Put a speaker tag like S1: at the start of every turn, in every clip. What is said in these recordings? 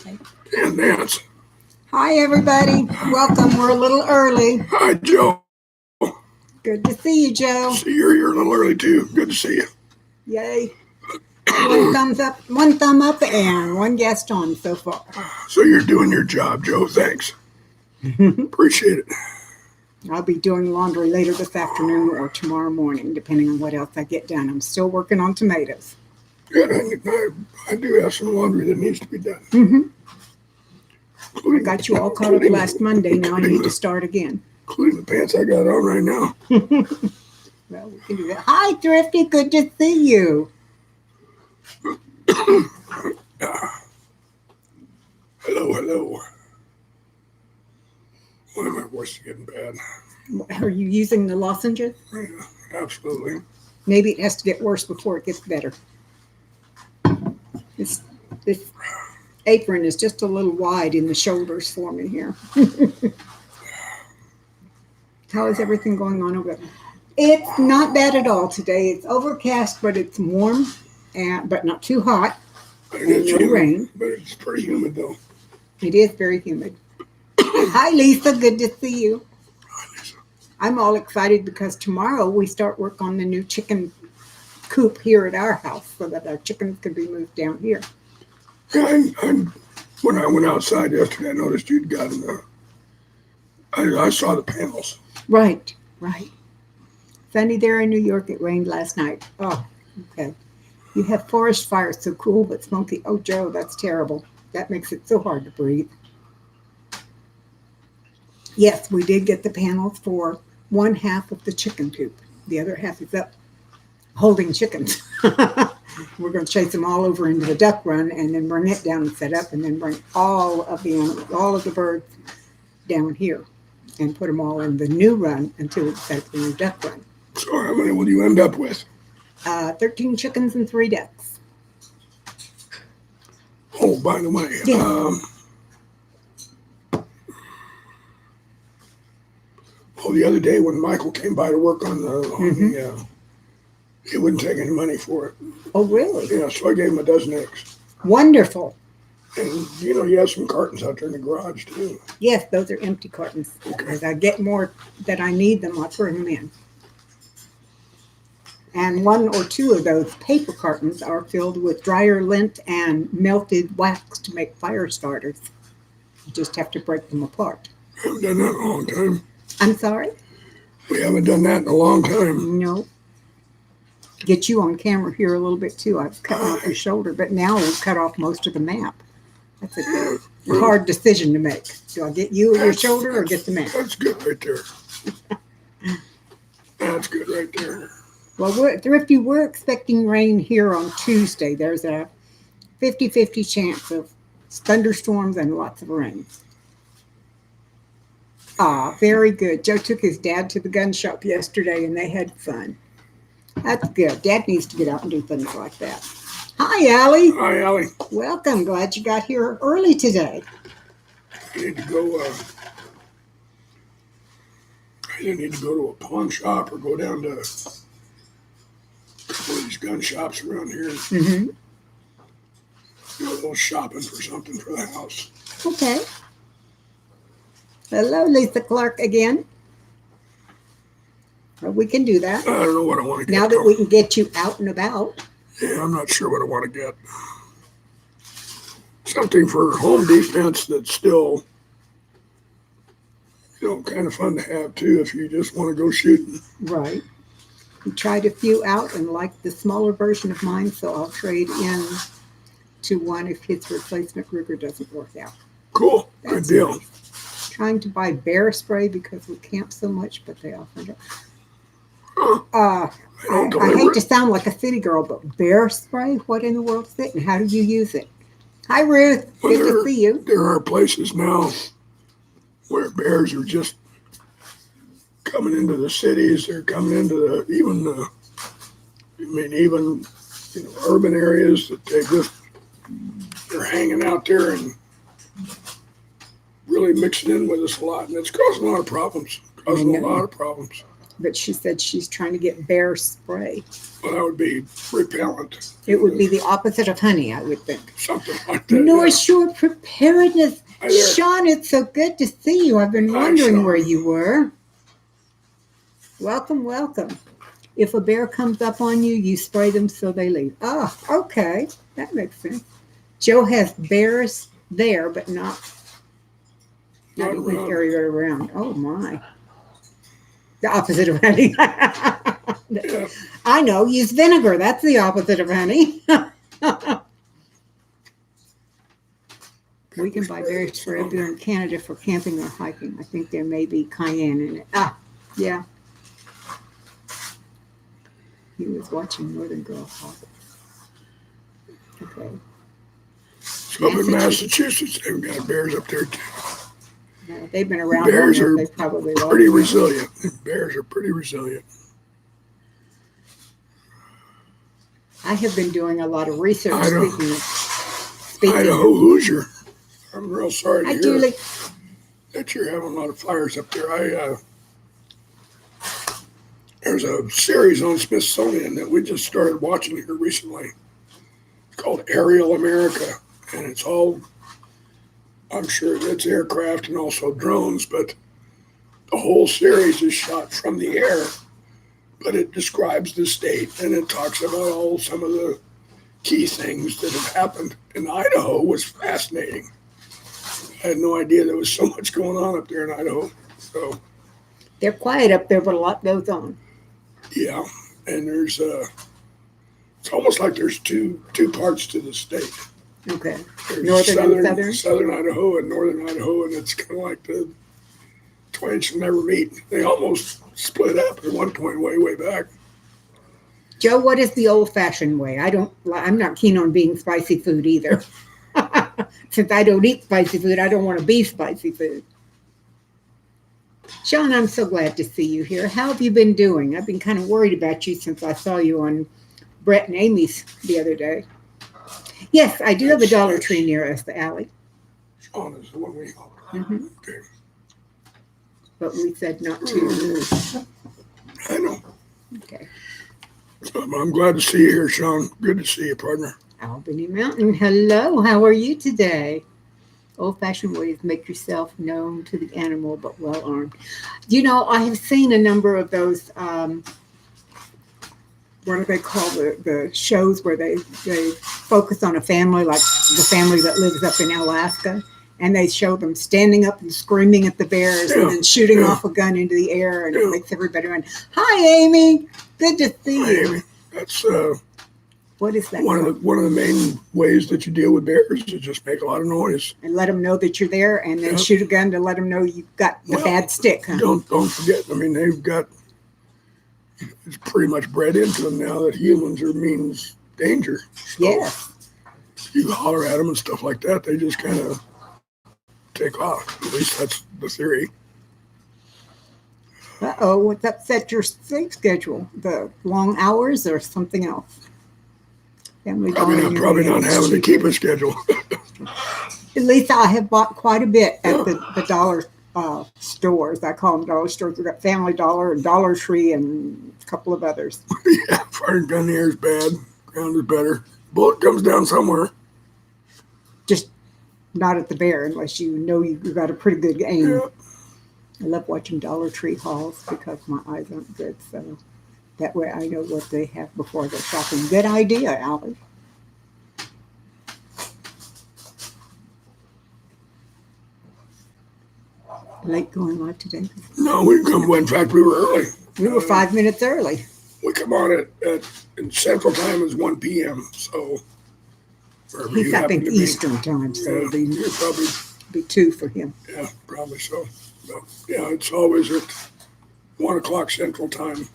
S1: Okay.
S2: And Nance.
S1: Hi, everybody. Welcome. We're a little early.
S2: Hi, Joe.
S1: Good to see you, Joe.
S2: See, you're a little early too. Good to see you.
S1: Yay. One thumbs up, one thumb up, and one guest on so far.
S2: So you're doing your job, Joe. Thanks. Appreciate it.
S1: I'll be doing laundry later this afternoon or tomorrow morning, depending on what else I get done. I'm still working on tomatoes.
S2: Good. I do have some laundry that needs to be done.
S1: I got you all caught up last Monday. Now I need to start again.
S2: Including the pants I got on right now.
S1: Well, we can do that. Hi, Thrifty. Good to see you.
S2: Hello. Why my voice is getting bad?
S1: Are you using the lozenges?
S2: Yeah, absolutely.
S1: Maybe it has to get worse before it gets better. This apron is just a little wide in the shoulders for me here. How is everything going on over there? It's not bad at all today. It's overcast, but it's warm, but not too hot.
S2: It's
S1: no
S2: humid,
S1: rain.
S2: but it's pretty humid though.
S1: It is very humid. Hi, Lisa. Good to see you.
S2: Hi, Lisa.
S1: I'm all excited because tomorrow we start work on the new chicken coop here at our house so that our chickens can be moved down here.
S2: Yeah, when I went outside yesterday, I noticed you'd gotten I saw the panels.
S1: Right. Sunny there in New York. It rained last night. Oh, okay. You have forest fires, so cool but smoky. Oh, Joe, that's terrible. That makes it so hard to breathe. Yes, we did get the panels for one half of the chicken coop. The other half is up holding chickens. We're going to chase them all over into the duck run and then bring it down and set up and then bring all of the birds down here and put them all in the new run until we set up the new duck run.
S2: So how many will you end up with?
S1: 13 chickens and 3 ducks.
S2: Oh, by the way,
S1: Yeah.
S2: The other day when Michael came by to work on the he wouldn't take any money for it.
S1: Oh, really?
S2: Yeah, so I gave him a dozen eggs.
S1: Wonderful.
S2: And, you have some cartons out there in the garage, too.
S1: Yes, those are empty cartons.
S2: Okay.
S1: As I get more that I need them, I'll bring them in. And 1 or 2 of those paper cartons are filled with dryer lint and melted wax to make fire starters. You just have to break them apart.
S2: We haven't done that in a long time.
S1: I'm sorry?
S2: We haven't done that in a long time.
S1: No. Get you on camera here a little bit, too. I've cut off your shoulder, but now we've cut off most of the map. That's a hard decision to make. Do I get you or your shoulder or get the map?
S2: That's good right there. That's good right there.
S1: Well, Thrifty, we're expecting rain here on Tuesday. There's a 50-50 chance of thunderstorms and lots of rain. Ah, very good. Joe took his dad to the gun shop yesterday and they had fun. That's good. Dad needs to get out and do things like that. Hi, Allie.
S2: Hi, Allie.
S1: Welcome. Glad you got here early today.
S2: I need to go. I either need to go to a pawn shop or go down to one of these gun shops around here.
S1: Mm-hmm.
S2: Do a little shopping for something for the house.
S1: Okay. Hello, Lisa Clark again. Well, we can do that.
S2: I don't know what I want to get.
S1: Now that we can get you out and about.
S2: Yeah, I'm not sure what I want to get. Something for home defense that's still, kind of fun to have too if you just want to go shooting.
S1: Right. We tried a few out and liked the smaller version of mine, so I'll trade in to one if his replacement Ruger doesn't work out.
S2: Cool. Good deal.
S1: Nice. Trying to buy bear spray because we camp so much, but they offered it. I hate to sound like a city girl, but bear spray? What in the world is it, and how do you use it? Hi, Ruth. Good to see you.
S2: There are places now where bears are just coming into the cities. They're coming into even urban areas that they're hanging out there and really mixing in with us a lot, and it's causing a lot of problems.
S1: but she said she's trying to get bear spray.
S2: Well, that would be repellent.
S1: It would be the opposite of honey, I would think.
S2: Something like that.
S1: North
S2: Yeah.
S1: Shore Preparedness.
S2: Hi there.
S1: Sean, it's so good to see you. I've been
S2: Hi,
S1: wondering
S2: Sean.
S1: where you were. Welcome, welcome. If a bear comes up on you, you spray them so they leave. Ah, okay. That makes sense. Joe has bears there, but not
S2: Not
S1: in the
S2: around.
S1: area around. Oh, my. The opposite of honey.
S2: Yeah.
S1: I know. Use vinegar. That's the opposite of honey. We can buy bear spray up here in Canada for camping or hiking. I think there may be cayenne in it. Ah, yeah. He was watching Northern Girl Hubble. Okay.
S2: So up in Massachusetts, they've got bears up there too.
S1: No, they've been around
S2: Bears
S1: long
S2: are
S1: enough, they probably love
S2: Pretty
S1: it.
S2: resilient. Bears are pretty resilient.
S1: I have been doing a lot of research.
S2: Idaho.
S1: Speaking
S2: Idaho Hoosier. I'm real sorry to
S1: I
S2: hear
S1: do like,
S2: that you're having a lot of fires up there. There's a series on Smithsonian that we just started watching here recently. It's called Aerial America, and it's all, I'm sure it's aircraft and also drones, but the whole series is shot from the air, but it describes the state and it talks about some of the key things that have happened. And Idaho was fascinating. I had no idea there was so much going on up there in Idaho. So
S1: they're quiet up there, but a lot goes on.
S2: yeah, and there's it's almost like there's two parts to the state.
S1: Okay.
S2: There's
S1: Northern and
S2: southern Idaho and northern Idaho, and it's kind of like the twain shall never meet. They almost split up at one point way back.
S1: Joe, what is the old-fashioned way? I'm not keen on being spicy food either. Since I don't eat spicy food, I don't want to be spicy food. Sean, I'm so glad to see you here. How have you been doing? I've been kind of worried about you since I saw you on Brett and Amy's the other day. Yes, I do have a Dollar Tree near us, the alley.
S2: Sean is the one we
S1: Hmm.
S2: Okay.
S1: But we said not to.
S2: I know.
S1: Okay.
S2: I'm glad to see you here, Sean. Good to see you, partner.
S1: Albany Mountain, hello. How are you today? Old-fashioned way to make yourself known to the animal, but well-armed. You know, I have seen a number of those, what do they call the shows where they focus on a family, like the family that lives up in Alaska, and they show them standing up and screaming at the bears and then shooting off a gun into the air, and it makes everybody run. Hi, Amy. Good to see
S2: Hi,
S1: you.
S2: Amy. That's
S1: What is that?
S2: one of the main ways that you deal with bears is just make a lot of noise.
S1: And let them know that you're there, and then shoot a gun to let them know you've got the bad stick. Huh?
S2: Don't forget. I mean, it's pretty much bred into them now that humans means danger. So
S1: Yes.
S2: you holler at them and stuff like that, they just kind of take off. At least that's the theory.
S1: Uh-oh, what's upset your sleep schedule? The long hours or something else? Family
S2: Probably not having to keep a schedule.
S1: At least I have bought quite a bit at the dollar stores. I call them dollar stores. We've got Family Dollar and Dollar Tree and a couple of others.
S2: Yeah, firing gun in the air is bad. Ground is better. Bullet comes down somewhere.
S1: Just not at the bear unless you know you've got a pretty good aim.
S2: Yeah.
S1: I love watching Dollar Tree hauls because my eyes aren't good. So that way I know what they have before they're shopping. Good idea, Allie. Late going live today.
S2: No, in fact, we were early.
S1: We were 5 minutes early.
S2: We come on in Central Time is 1 p.m. So wherever
S1: He's,
S2: you
S1: I
S2: happen
S1: think,
S2: to be.
S1: Eastern time, so it'll
S2: You're probably,
S1: be 2 for him.
S2: yeah, probably so. But yeah, it's always at 1 o'clock Central Time.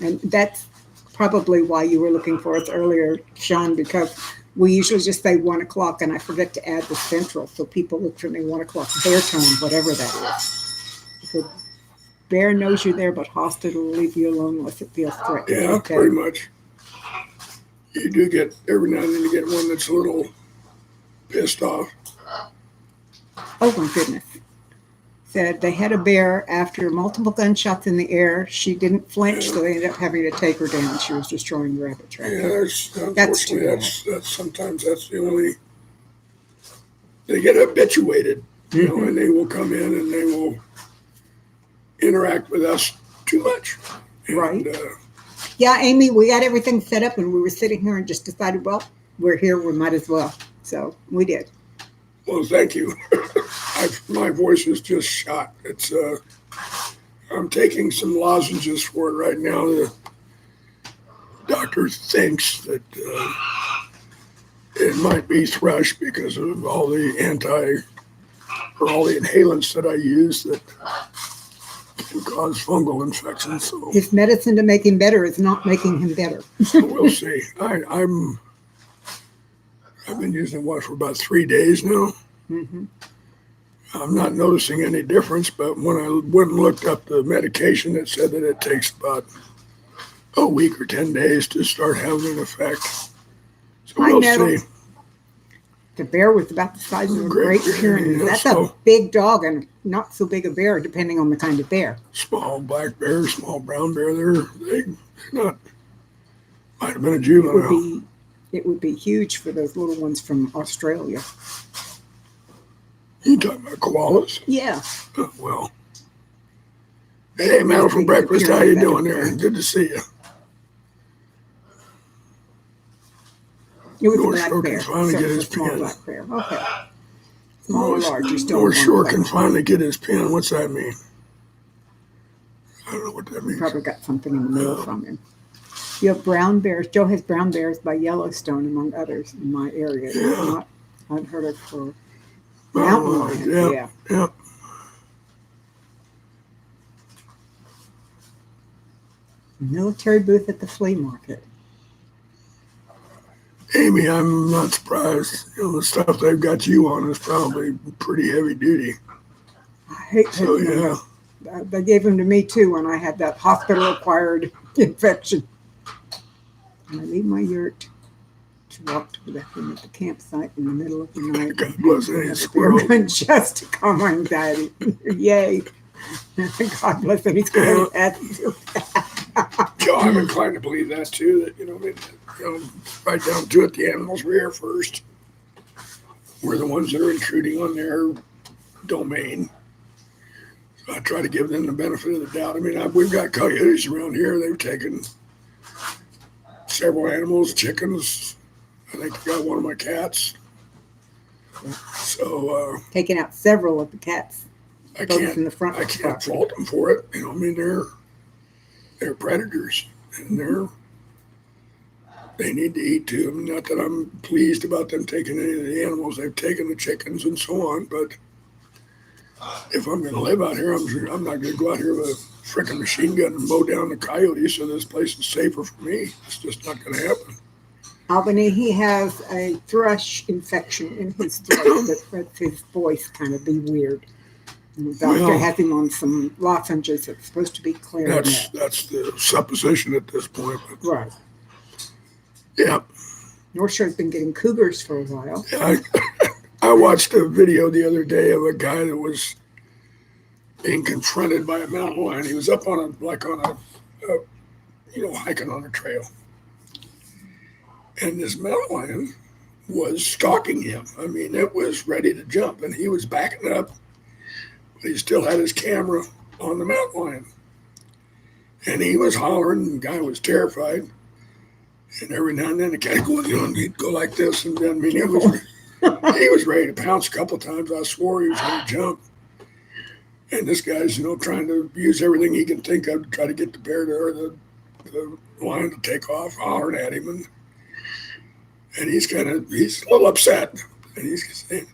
S1: And that's probably why you were looking for us earlier, Sean, because we usually just say 1 o'clock, and I forget to add the Central, so people look for me 1 o'clock their time, whatever that is. Because bear knows you're there, but hostile will leave you alone unless it feels threatened.
S2: Yeah,
S1: Okay.
S2: pretty much. You do get, every now and then you get one that's a little pissed off.
S1: Oh my goodness. said they had a bear after multiple gunshots in the air. She didn't flinch, so they ended up having to take her down. She was destroying the rabbit trap.
S2: Yeah,
S1: That's
S2: unfortunately,
S1: too bad.
S2: that's sometimes that's the only, they get habituated, you know, and they will come in and they will interact with us too much. And,
S1: Right. Yeah, Amy, we got everything set up and we were sitting here and just decided, well, we're here, we might as well. So we did.
S2: Well, thank you. My voice is just shot. It's I'm taking some lozenges for it right now. The doctor thinks that it might be thrush because of all the all the inhalants that I use that can cause fungal infections. So
S1: His medicine to make him better is not making him better.
S2: we'll see. I've been using it for about 3 days now.
S1: Mm-hmm.
S2: I'm not noticing any difference, but when I went and looked up the medication, it said that it takes about a week or 10 days to start having an effect. So we'll see.
S1: The bear was about the size of a Great Pyrenees. That's a big dog and not so big a bear, depending on the kind of bear.
S2: Small black bear, small brown bear, they're not, might have been a juvenile.
S1: It would be huge for those little ones from Australia.
S2: You talking about koalas?
S1: Yeah.
S2: Oh, well. Hey, Metal for breakfast. How you doing there? Good to see you.
S1: It was a black bear.
S2: Finally get his
S1: small
S2: pen.
S1: Black bear. Okay. Small or large, you still
S2: North Shore can finally get his pen. What's that mean? I don't know what that means.
S1: Probably got something in the mail from him. You have brown bears. Joe has brown bears by Yellowstone, among others, in my area.
S2: Yeah.
S1: Not unheard of for mountain lions.
S2: Yeah.
S1: Military booth at the flea market.
S2: Amy, I'm not surprised. You know, the stuff they've got you on is probably pretty heavy duty.
S1: I hate taking them. They gave them to me too when I had that hospital-acquired infection. And I leave my yurt to walk to the campsite in the middle of the night.
S2: God bless any squirrel.
S1: Just to calm my anxiety. Yay. God bless any squirrel.
S2: Joe, I'm inclined to believe that too, that, right down to it, the animals were here first. We're the ones that are intruding on their domain. So I try to give them the benefit of the doubt. I mean, we've got coyotes around here. They've taken several animals, chickens. I think they got one of my cats. So
S1: taking out several of the cats.
S2: I can't fault them for it. I mean, they're predators, and they need to eat too. I mean, not that I'm pleased about them taking any of the animals. They've taken the chickens and so on, but if I'm going to live out here, I'm not going to go out here with a frickin' machine gun and mow down the coyotes so this place is safer for me. It's just not going to happen.
S1: Albany, he has a thrush infection in his throat that lets his voice kind of be weird. And the doctor has him on some lozenges that's supposed to be clear.
S2: That's the supposition at this point. But
S1: right.
S2: Yeah.
S1: North Shore's been getting cougars for a while.
S2: Yeah, I watched a video the other day of a guy that was being confronted by a mountain lion. He was up on hiking on a trail. And this mountain lion was stalking him. I mean, it was ready to jump, and he was backing up, but he still had his camera on the mountain lion. And he was hollering, and the guy was terrified. And every now and then the cat he'd go like this, and then he was ready to pounce a couple of times. I swore he was going to jump. And this guy's, trying to use everything he can think of to try to get the bear the lion to take off, hollering at him, and he's a little upset, and he's saying,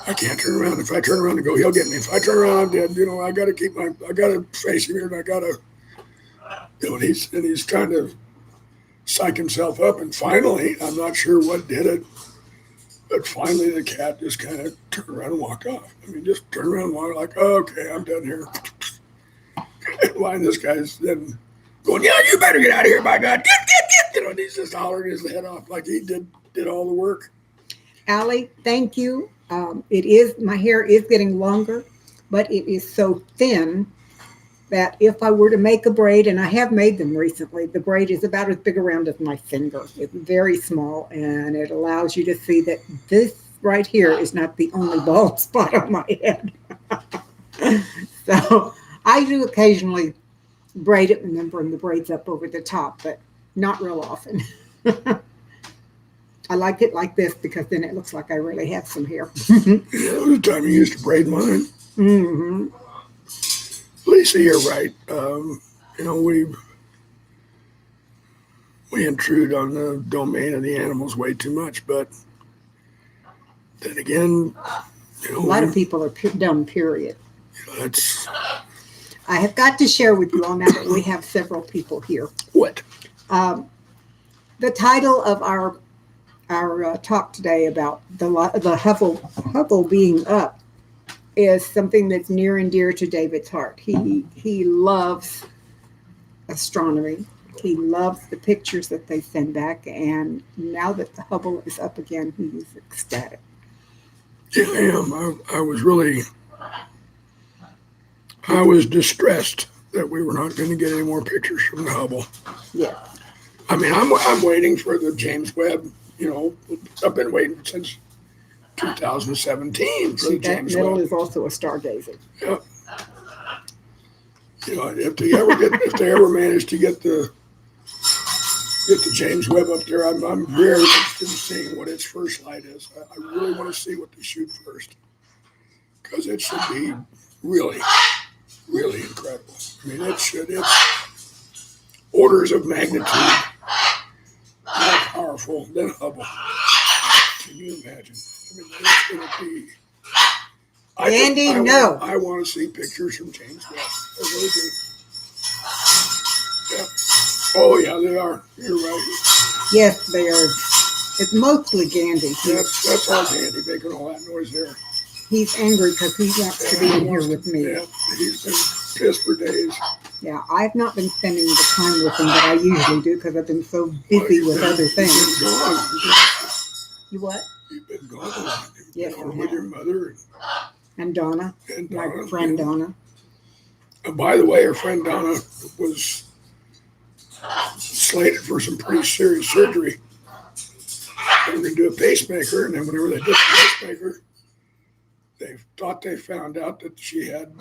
S2: I can't turn around. If I turn around and go, he'll get me. If I turn around, I'm dead. I got to face him here, and I got to, and he's trying to psych himself up. And finally, I'm not sure what did it, but finally the cat just kind of turned around and walked off. I mean, just turned around and walked like, oh, okay, I'm done here. And this guy's then going, yeah, you better get out of here, by God. Get. And he's just hollering his head off like he did all the work.
S1: Allie, thank you. My hair is getting longer. but it is so thin that if I were to make a braid, and I have made them recently, the braid is about as big around as my finger. It's very small, and it allows you to see that this right here is not the only bald spot on my head. So I do occasionally braid it and then bring the braids up over the top, but not real often. I like it like this because then it looks like I really have some hair.
S2: Yeah, there was a time you used to braid mine.
S1: Mm-hmm.
S2: Lisa, you're right. You know, we intrude on the domain of the animals way too much, but then again, you know,
S1: A lot of people are dumb, period.
S2: that's
S1: I have got to share with you all now that we have several people here.
S2: what.
S1: Um, the title of our talk today about the Hubble being up is something that's near and dear to David's heart. He loves astronomy. He loves the pictures that they send back, and now that the Hubble is up again, he is ecstatic.
S2: Yeah, I am. I was distressed that we were not going to get any more pictures from the Hubble.
S1: Yeah.
S2: I mean, I'm waiting for the James Webb. You know, I've been waiting since 2017 for
S1: See,
S2: the
S1: that
S2: James
S1: middle
S2: Webb.
S1: is also a stargazer.
S2: Yeah. You know, if they ever manage to get the James Webb up there, I'm very interested in seeing what its first light is. I really want to see what they shoot first because it should be really, really incredible. I mean, it's orders of magnitude more powerful than Hubble. Can you imagine? I mean, it's going to be.
S1: Andy, no.
S2: I want to see pictures from James Webb. I really do. Yeah. Oh, yeah, they are. You're right.
S1: Yes, they are. It's mostly Gandhi.
S2: That's all Gandhi making all that noise there.
S1: He's angry because he wants to be in here with me.
S2: Yeah, he's been pissed for days.
S1: Yeah, I've not been spending the time with him that I usually do because I've been so busy with other things.
S2: You've been gone.
S1: You what?
S2: You've been gone.
S1: Yes,
S2: You know,
S1: I
S2: with
S1: have.
S2: your mother
S1: And Donna,
S2: and
S1: my
S2: Donna.
S1: friend Donna.
S2: And by the way, her friend Donna was slated for some pretty serious surgery. They were going to do a pacemaker, and then whenever they did the pacemaker, they thought they found out that she had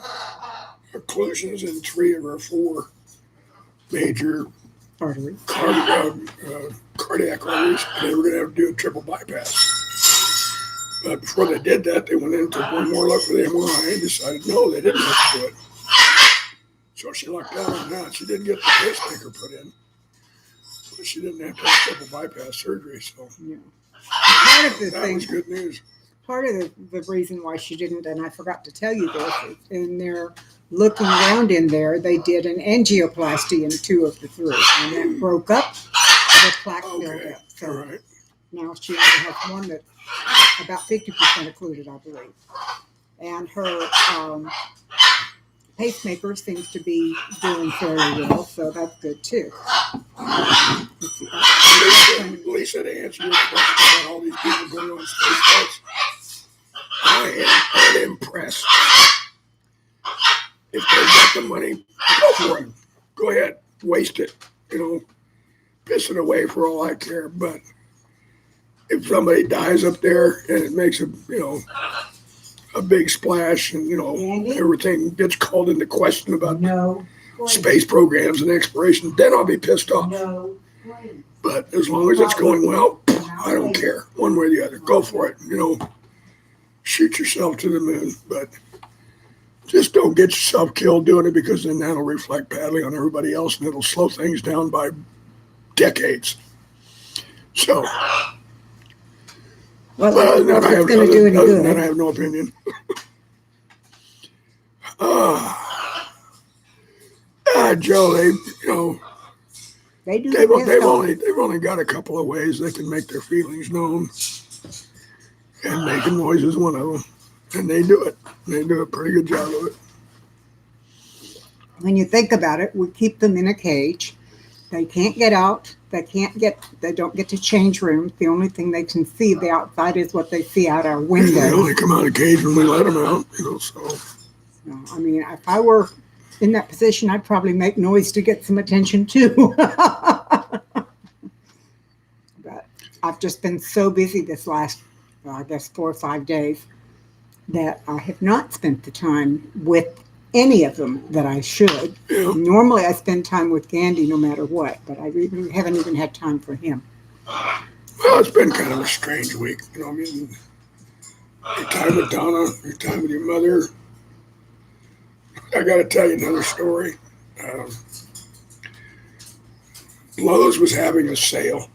S2: occlusions in 3 of her 4 major
S1: Artery.
S2: cardiac arteries, and they were going to have to do a triple bypass. But before they did that, they went in and took one more look for the MRI and decided no, they didn't have to do it. So she lucked out on that. She didn't get the pacemaker put in, but she didn't have to have triple bypass surgery. So
S1: Yeah. Part of the
S2: that
S1: thing,
S2: was good news.
S1: part of the reason why she didn't, and I forgot to tell you this, is in their looking around in there, they did an angioplasty in 2 of the 3, and that broke up the plaque filled
S2: Okay,
S1: up. So
S2: all right.
S1: now she only has one that's about 50% occluded, I believe. And her pacemaker seems to be doing fairly well, so that's good too.
S2: Lisa, to answer your question about all these people going on space flights, I am unimpressed. If they've got the money, go for it. Go ahead, waste it. You know, piss it away for all I care. But if somebody dies up there and it makes a big splash, and
S1: Andy?
S2: everything gets called into question about
S1: No.
S2: space programs and exploration, then I'll be pissed off.
S1: No.
S2: But as long as it's going well, I don't care one way or the other. Go for it. Shoot yourself to the moon, but just don't get yourself killed doing it, because then that'll reflect badly on everybody else and it'll slow things down by decades. So,
S1: Well,
S2: other than that, I have,
S1: going to do any
S2: other than that, I
S1: good.
S2: have no opinion. Joe,
S1: They do.
S2: they've
S1: this stuff.
S2: only got a couple of ways they can make their feelings known, and making noise is one of them. And they do it. They do a pretty good job of it.
S1: When you think about it, we keep them in a cage. They can't get out. They don't get to change rooms. The only thing they can see the outside is what they see out our
S2: They
S1: windows.
S2: only come out of the cage when we let them out. So
S1: I mean, if I were in that position, I'd probably make noise to get some attention too. But I've just been so busy this last, well, I guess, 4 or 5 days that I have not spent the time with any of them that I should.
S2: Yeah.
S1: Normally, I spend time with Gandhi no matter what, but I haven't even had time for him.
S2: Well, it's been kind of a strange week. I mean, your time with Donna, your time with your mother. I got to tell you another story. Lowe's was having a sale,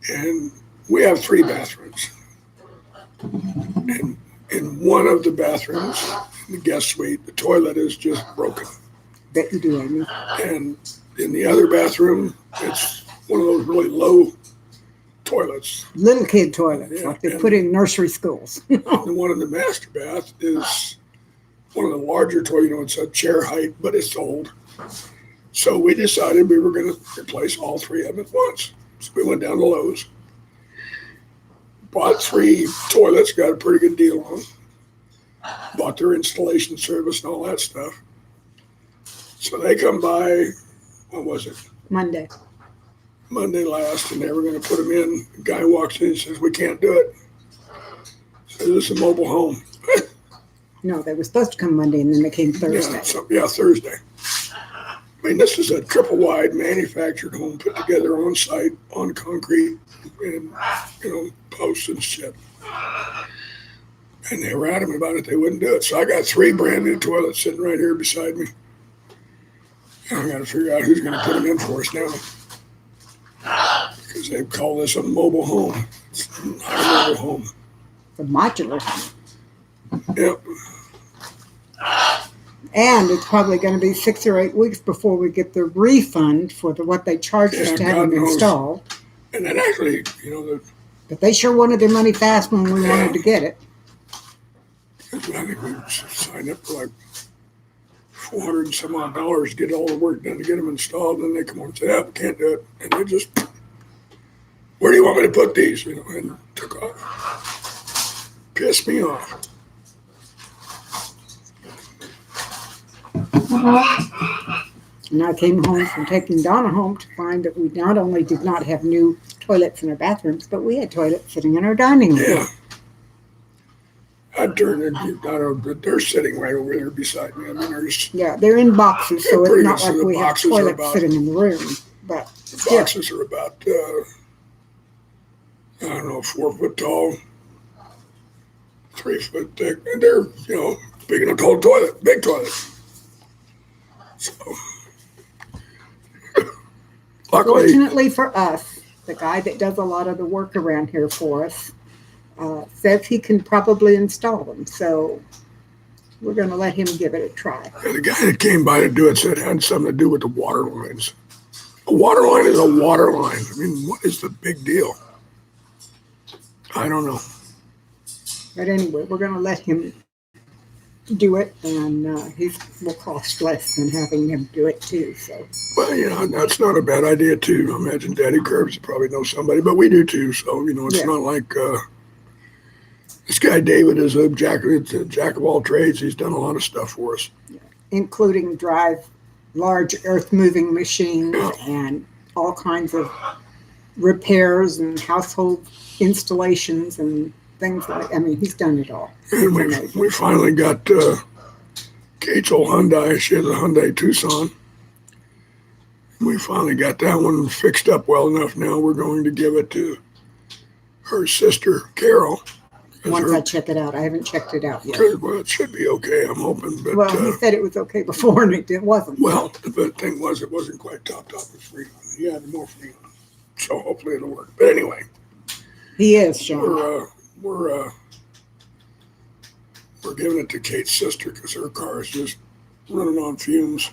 S2: and we have 3 bathrooms. And in one of the bathrooms, in the guest suite, the toilet is just broken.
S1: Bet you do, Amy.
S2: And in the other bathroom, it's one of those really low toilets.
S1: Little kid toilets, like they put in nursery schools.
S2: The one in the master bath is one of the larger toilets. It's a chair height, but it's old. So we decided we were going to replace all 3 of them at once. So we went down to Lowe's, bought 3 toilets, got a pretty good deal on them, bought their installation service and all that stuff. So they come by, what was it?
S1: Monday
S2: last, and they were going to put them in. The guy walks in and says, "We can't do it." So this is a mobile home.
S1: No, they were supposed to come Monday, and then they came Thursday.
S2: Yeah, Thursday. I mean, this is a triple wide manufactured home put together on site, on concrete, and, posts and shit. And they were adamant about it. They wouldn't do it. So I got 3 brand new toilets sitting right here beside me. And I got to figure out who's going to put them in for us now. Because they call this a mobile home. It's not a mobile home.
S1: It's a modular home.
S2: Yep.
S1: And it's probably going to be 6 or 8 weeks before we get the refund for what they charged us to have them installed.
S2: And then actually,
S1: but they sure wanted their money fast when we wanted to get it.
S2: I think we signed up for like $400 and some odd to get all the work done to get them installed. And then they come on and say, "We can't do it." And they just, "Where do you want me to put these?" And took off. Pissed me off.
S1: And I came home from taking Donna home to find that we not only did not have new toilets in our bathrooms, but we had toilets sitting in our dining room.
S2: Yeah. I turned and they're sitting right over there beside me. I mean,
S1: they're in boxes, so it's not like we have toilets sitting in the room. But
S2: the boxes are about, 4 foot tall, 3 foot thick, and they're, big enough to hold toilet, big toilet. So, luckily,
S1: fortunately for us, the guy that does a lot of the work around here for us says he can probably install them. So we're going to let him give it a try.
S2: The guy that came by to do it said it had something to do with the water lines. A water line is a water line. I mean, what is the big deal? I don't know.
S1: But anyway, we're going to let him do it, and he will cost less than having him do it too. So,
S2: well, that's not a bad idea too. I imagine Daddy Curbs probably knows somebody, but we do too. So it's not like this guy David is a jack of all trades. He's done a lot of stuff for us,
S1: including drive large earth moving machines and all kinds of repairs and household installations and things like. I mean, he's done it all.
S2: And we finally got Kate's old Hyundai. She has a Hyundai Tucson. We finally got that one fixed up well enough. Now we're going to give it to her sister Carol.
S1: Once I check it out, I haven't checked it out yet.
S2: Well, it should be okay. I'm hoping. But,
S1: well, he said it was okay before, and it wasn't.
S2: Well, the thing was, it wasn't quite top. It was free. He had more free. So hopefully it'll work. But anyway,
S1: he is, Sean.
S2: We're giving it to Kate's sister because her car is just running on fumes.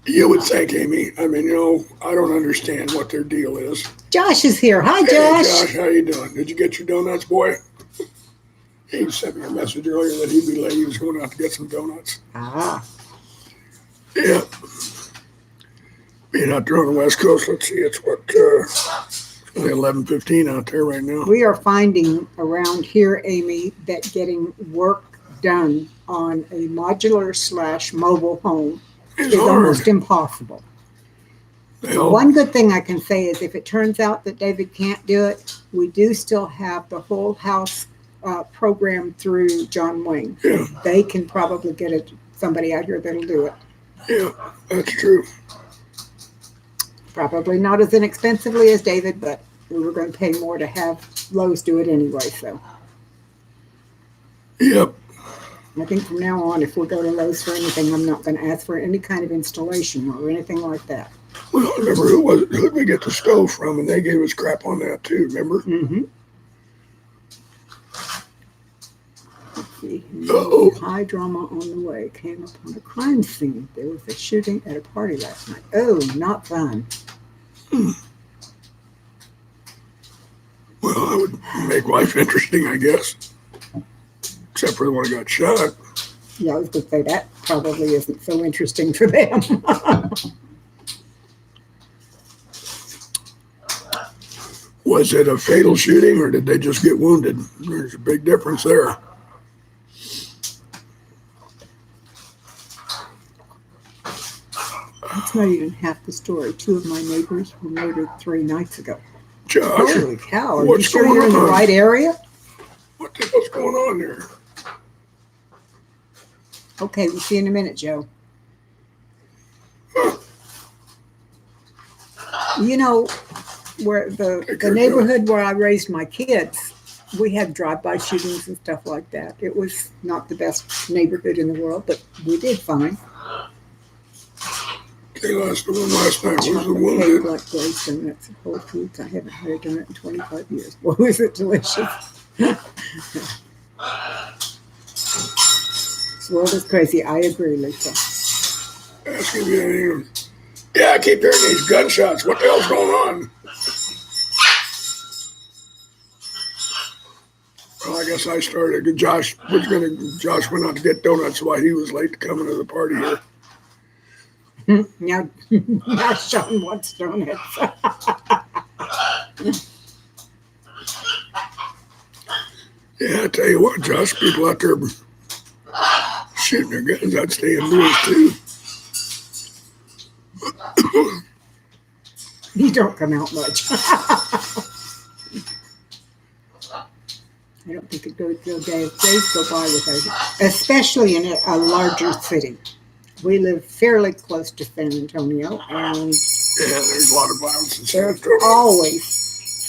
S2: You would think, Amy. I mean, I don't understand what their deal is.
S1: Josh is here. Hi, Josh.
S2: Hey, Josh, how you doing? Did you get your donuts, boy? He sent me a message earlier that he'd be late. He was going out to get some donuts.
S1: Ah.
S2: Yeah. Being out there on the West Coast, let's see, it's Only 11:15 out there right now.
S1: We are finding around here, Amy, that getting work done on a modular / mobile home
S2: It's
S1: is
S2: hard.
S1: almost impossible.
S2: Hell,
S1: One good thing I can say is if it turns out that David can't do it, we do still have the whole house program through John Wayne.
S2: Yeah.
S1: They can probably get somebody out here that'll do it.
S2: Yeah, that's true.
S1: Probably not as inexpensively as David, but we were going to pay more to have Lowe's do it anyway. So
S2: Yep.
S1: I think from now on, if we go to Lowe's for anything, I'm not going to ask for any kind of installation or anything like that.
S2: Well, remember who did we get the stove from? And they gave us crap on that too. Remember?
S1: Mm-hmm.
S2: Uh-oh.
S1: High drama on the way. Came upon a crime scene. There was a shooting at a party last night. Oh, not fun.
S2: Well, that would make life interesting, I guess. Except for the one who got shot.
S1: Yeah, I was going to say that probably isn't so interesting for them.
S2: Was it a fatal shooting or did they just get wounded? There's a big difference there.
S1: That's not even half the story. 2 of my neighbors were murdered 3 nights ago.
S2: Josh,
S1: Holy cow. Are you
S2: what's
S1: sure
S2: going
S1: you're in the
S2: on?
S1: right area?
S2: What the hell's going on there?
S1: Okay, we'll see you in a minute, Joe. You know, where the neighborhood where I raised my kids, we had drive-by shootings and stuff like that. It was not the best neighborhood in the world, but we did fine.
S2: Okay, the one last night was the
S1: Chocolate
S2: wounded.
S1: cake like glazed donuts at Whole Foods. I haven't had a donut in 25 years. Boy, was it delicious. This world is crazy. I agree, Lisa.
S2: Asking me anything. Yeah, I keep hearing these gunshots. What the hell's going on? Well, I guess I started. Josh went out to get donuts while he was late to coming to the party here.
S1: Now Sean wants donuts.
S2: Yeah, I tell you what, Josh, people out there shooting their guns, I'd stay indoors too.
S1: You don't come out much. I don't think it goes days go by without it, especially in a larger city. We live fairly close to San Antonio, and
S2: Yeah, there's a lot of violence in San
S1: there's
S2: Antonio.
S1: always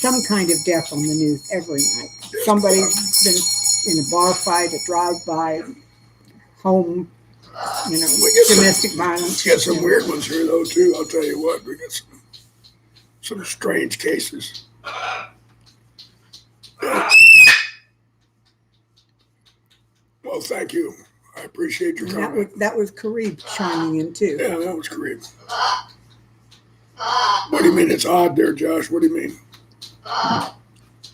S1: some kind of death on the news every night. Somebody's been in a bar fight, a drive-by, home, domestic violence.
S2: We get some weird ones here though too. I'll tell you what, we got some strange cases. Well, thank you. I appreciate your
S1: And
S2: comment.
S1: that was Karib chiming in too.
S2: Yeah, that was great. What do you mean it's odd there, Josh? What do you mean?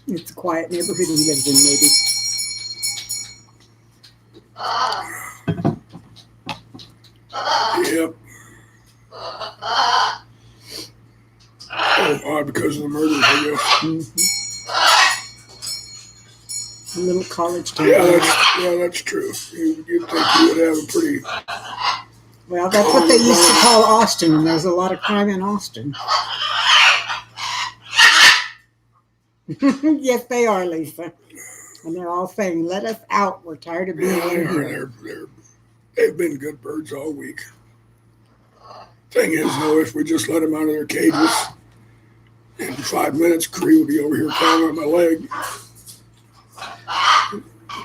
S1: It's a quiet neighborhood he lives in, maybe.
S2: Yep. Oh, odd because of the murders, I guess.
S1: A little college town.
S2: Yeah, that's true. You'd think you would have a pretty.
S1: Well, that's what they used to call Austin, and there's a lot of crime in Austin. Yes, they are, Lisa. And they're all saying, let us out. We're tired of being in here.
S2: They've been good birds all week. Thing is, though, if we just let them out of their cages, in 5 minutes, Cree will be over here crawling on my leg.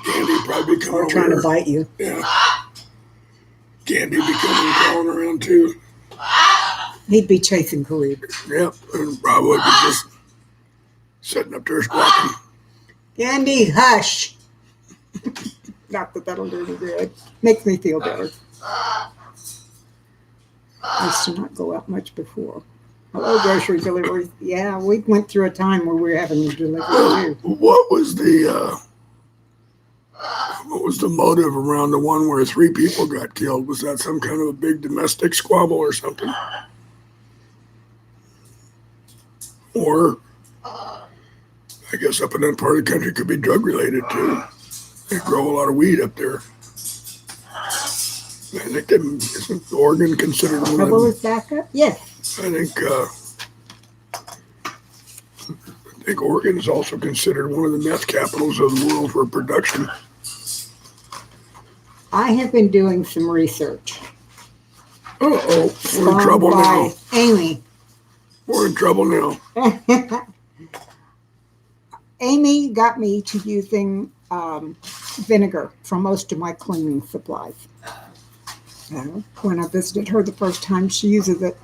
S2: Candy would probably be coming
S1: Or
S2: over
S1: trying
S2: here.
S1: to bite you.
S2: Yeah. Candy would be coming crawling around, too.
S1: He'd be chasing Karib.
S2: Yep, and probably be just sitting up there squawking.
S1: Candy, hush. Not that that'll do any good. Makes me feel better. I used to not go out much before. Hello, grocery deliveries. Yeah, we went through a time where we were having to deliver too.
S2: What was the motive around the one where 3 people got killed? Was that some kind of a big domestic squabble or something? Or I guess up in that part of the country could be drug related too. They grow a lot of weed up there. I think isn't Oregon considered one of
S1: Hubble
S2: them?
S1: is back up? Yes.
S2: I think Oregon is also considered one of the meth capitals of the world for production.
S1: I have been doing some research.
S2: Uh-oh, we're in trouble now.
S1: Amy.
S2: We're in trouble now.
S1: Amy got me to using vinegar for most of my cleaning supplies. When I visited her the first time, she uses it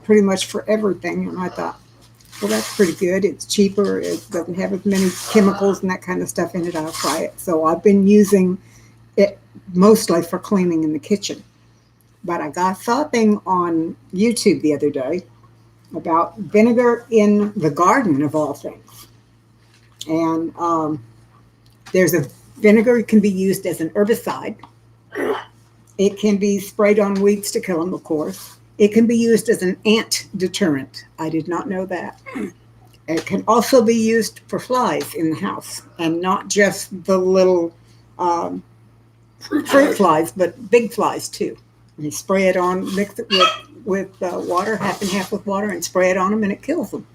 S1: pretty much for everything, and I thought, well, that's pretty good. It's cheaper. It doesn't have as many chemicals and that kind of stuff in it. I'll try it. So I've been using it mostly for cleaning in the kitchen. But I saw a thing on YouTube the other day about vinegar in the garden, of all things. And there's a vinegar that can be used as an herbicide. It can be sprayed on weeds to kill them, of course. It can be used as an ant deterrent. I did not know that. It can also be used for flies in the house, and not just the little fruit flies, but big flies too. And you spray it on, mix it with water, half and half with water, and spray it on them, and it kills them.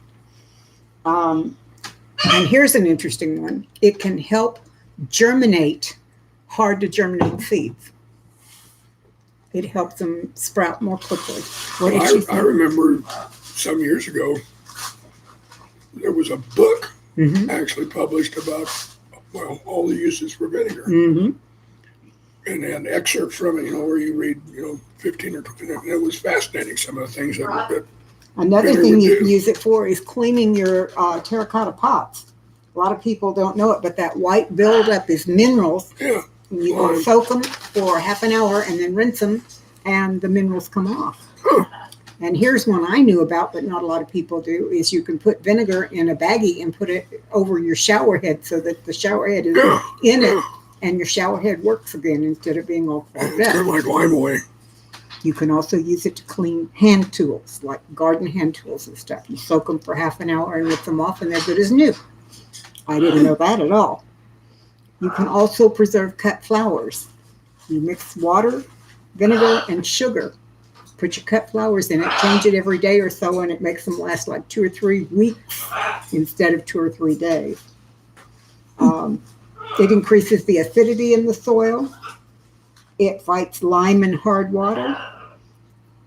S1: And here's an interesting one. It can help germinate hard to germinate seeds. It helps them sprout more quickly. What did you think?
S2: I remember some years ago, there was a book actually published about, all the uses for vinegar. And an excerpt from it, where you read, 15 or 20, and it was fascinating, some of the things that
S1: Another thing you can use it for is cleaning your terracotta pots. A lot of people don't know it, but that white buildup is minerals.
S2: Yeah.
S1: You go soak them for half an hour and then rinse them, and the minerals come off. And here's one I knew about, but not a lot of people do, is you can put vinegar in a baggie and put it over your shower head so that the shower head is in it, and your shower head works again instead of being all clogged up.
S2: Kind of like lime away.
S1: You can also use it to clean hand tools, like garden hand tools and stuff. You soak them for half an hour and rinse them off, and they're good as new. I didn't know that at all. You can also preserve cut flowers. You mix water, vinegar, and sugar. Put your cut flowers in it, change it every day or so, and it makes them last like 2 or 3 weeks instead of 2 or 3 days. It increases the acidity in the soil. It fights lime and hard water.